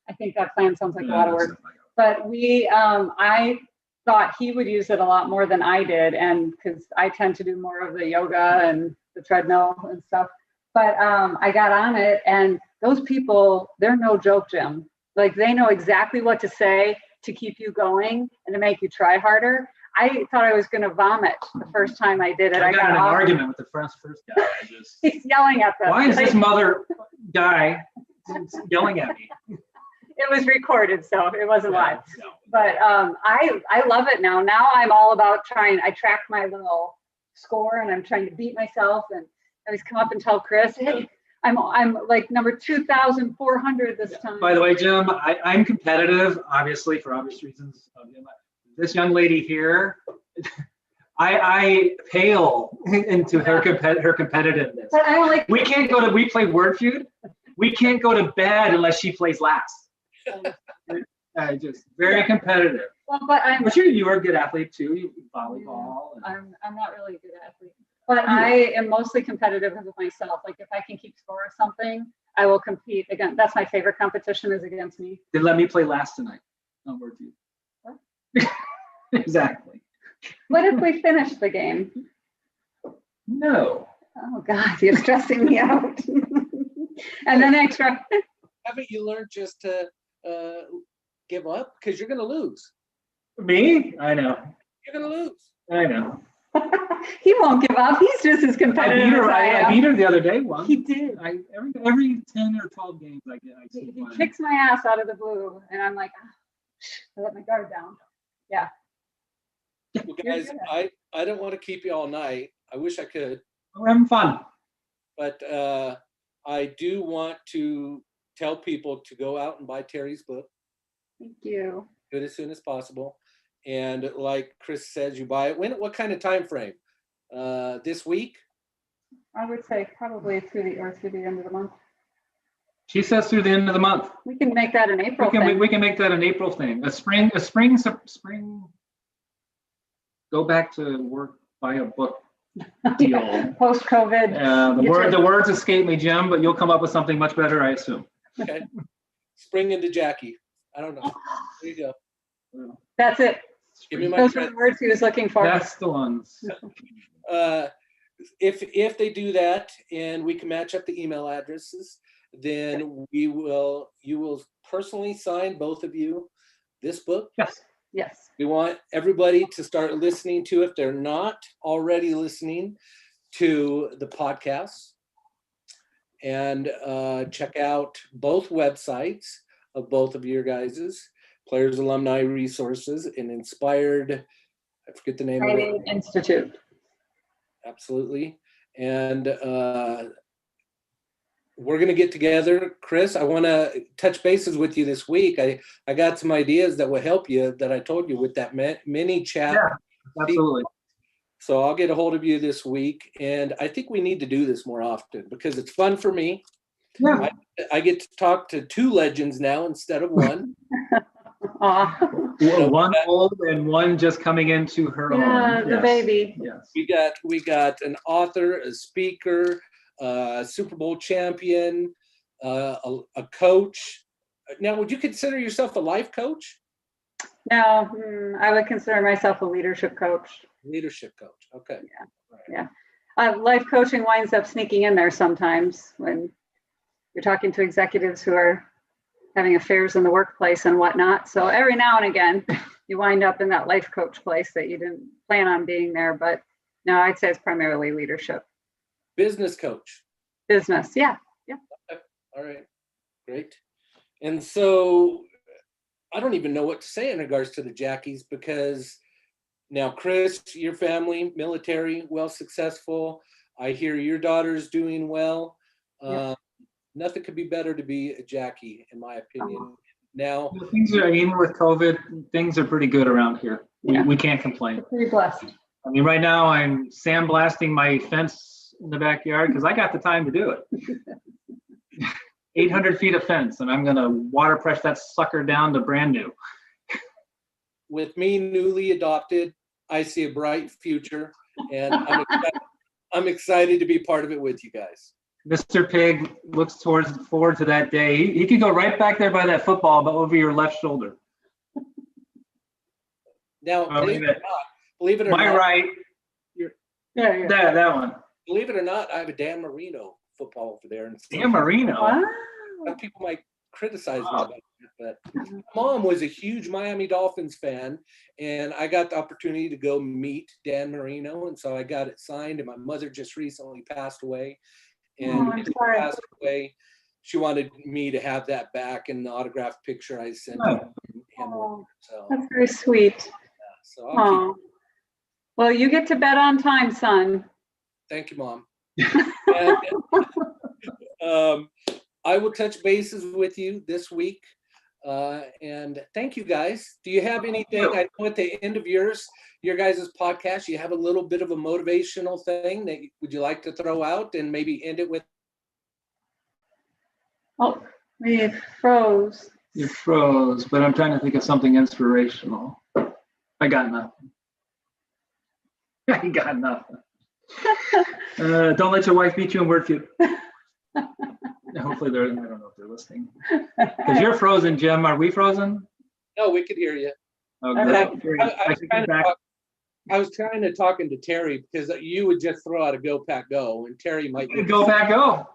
I think that plan sounds like a lot of work. But I thought he would use it a lot more than I did, and because I tend to do more of the yoga and the treadmill and stuff. But I got on it, and those people, they're no joke, Jim. Like, they know exactly what to say to keep you going and to make you try harder. I thought I was going to vomit the first time I did it. I got in an off. argument with the first guy. He's yelling at them. Why is this mother guy yelling at me? It was recorded, so it wasn't live. No. But I love it now. Now I'm all about I track my little score, and I'm trying to beat myself. And I always come up and tell Chris, hey, I'm like number 2,400 this time. By the way, Jim, I'm competitive, obviously, for obvious reasons. This young lady here, I pale into her competitiveness. But I don't like. We play Word Feud. We can't go to bed unless she plays last. Just very competitive. Well, but you are a good athlete too. You volleyball. I'm not really a good athlete. But I am mostly competitive with myself. Like, if I can keep score of something, I will compete again. That's my favorite competition, is against me. Then let me play last tonight on Word Feud. What? Exactly. What if we finish the game? No. Oh God, you're stressing me out. And then extra. Haven't you learned just to give up? Because you're going to lose. Me? I know. You're going to lose. I know. He won't give up. He's just as competitive as I am. I beat her the other day once. He did. Every 10 or 12 games I get. He kicks my ass out of the blue, and I'm like, I let my guard down. Yeah. Well, guys, I don't want to keep you all night. I wish I could. We're having fun. But I do want to tell people to go out and buy Terri's book. Thank you. Do it as soon as possible. And like Chris says, you buy it. What kind of time frame? This week? I would say probably through the end of the month. She says through the end of the month. We can make that an April thing. We can make that an April thing. A spring. Go back to work, buy a book deal. Post-COVID. The words escape me, Jim, but you'll come up with something much better, I assume. Okay. Spring into Jacke. I don't know. There you go. That's it. Give me my Those are the words he was looking for. That's the ones. If they do that and we can match up the email addresses, then you will personally sign, both of you, this book. Yes. Yes. We want everybody to start listening to, if they're not already listening to the podcasts, and check out both websites. of both of your guys's Players Alumni Resources and Inspired, I forget the name of it. Training Institute. Absolutely. And we're going to get together. Chris, I want to touch bases with you this week. I got some ideas that will help you that I told you with that mini chat. Yeah, absolutely. So I'll get a hold of you this week. And I think we need to do this more often because it's fun for me. Yeah. I get to talk to 2 legends now instead of 1. One old and one just coming into her own. Yeah, the baby. Yes. We got an author, a speaker, Super Bowl champion, a coach. Now, would you consider yourself a life coach? No, I would consider myself a leadership coach. Leadership coach. Okay. Yeah. Life coaching winds up sneaking in there sometimes when you're talking to executives who are having affairs in the workplace and whatnot. So every now and again, you wind up in that life coach place that you didn't plan on being there. But no, I'd say it's primarily leadership. Business coach. Business, yeah. Okay. All right. Great. And so I don't even know what to say in regards to the Jackies because now, Chris, your family, military, well successful. I hear your daughter's doing well. Yep. Nothing could be better to be a Jackie, in my opinion. Now, Things are, with COVID, things are pretty good around here. Yeah. We can't complain. Pretty blessed. Right now I'm sandblasting my fence in the backyard because I got the time to do it. 800 feet of fence, and I'm going to water press that sucker down to brand new. with me newly adopted, I see a bright future, and I'm excited to be part of it with you guys. Mr. Pig looks forward to that day. He could go right back there by that football, but over your left shoulder. Now, believe it or My not, right. Yeah. That one. believe it or not, I have a Dan Marino football over there. And Dan Marino. Wow. some people might criticize me about it, but my mom was a huge Miami Dolphins fan, and I got the opportunity to go meet Dan Marino, and so I got it signed. And my mother just recently passed away, and I'm when she sorry. passed away, she wanted me to have that back in the autographed picture I sent him. Oh, So, that's very sweet. so I'll keep. Oh. Well, you get to bed on time, son. Thank you, Mom. And, I will touch bases with you this week. And thank you, guys. Do you have anything? I know at the end of your guys' podcast, you have a little bit of a motivational thing that would you like to throw out and maybe end it with? Oh, we froze. You froze, but I'm trying to think of something inspirational. I got nothing. I got nothing. Don't let your wife beat you in word feud. Hopefully I don't know if they're listening. Because you're frozen, Jim. Are we frozen? No, we could hear you. Oh, Okay. great. I was kind of talking to Terry because you would just throw out a go pack go, and Terry might Go back, go.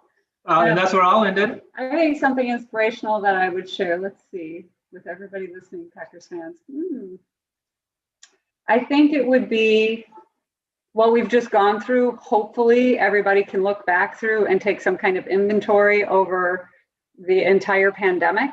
And that's where I'll end it. I think something inspirational that I would share. Let's see, with everybody listening, Packers fans. I think it would be what we've just gone through. Hopefully, everybody can look back through and take some kind of inventory over the entire pandemic,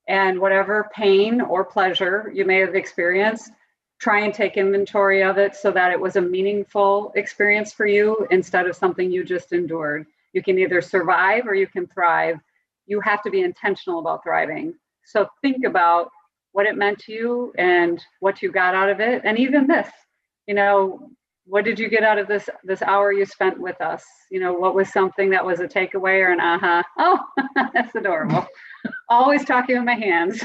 and whatever pain or pleasure you may have experienced, try and take inventory of it so that it was a meaningful experience for you instead of something you just endured. You can either survive or you can thrive. You have to be intentional about thriving. So think about what it meant to you and what you got out of it. And even this, what did you get out of this hour you spent with us? What was something that was a takeaway or an aha? Oh, that's adorable. Always talking with my hands.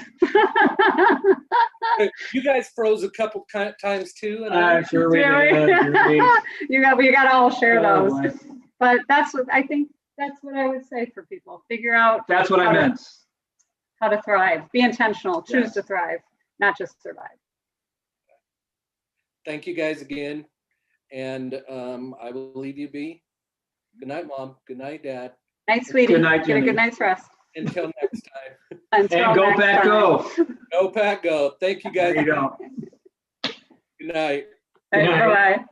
You guys froze a couple times too. And sure we did. You got to all share Oh, those. boy. But that's what I think. That's what I would say for people. Figure out. That's what I meant. How to thrive. Be intentional. Choose Yes. to thrive, not just survive. Thank you guys again. And I will leave you be. Good night, Mom. Good night, Dad. Night, sweetie. Good night, Get a Jimmy. good night's rest. Until next time. Until And go next back, time. go. Go Pack, go. Thank you guys. There you go. Good night. Good night. Bye-bye.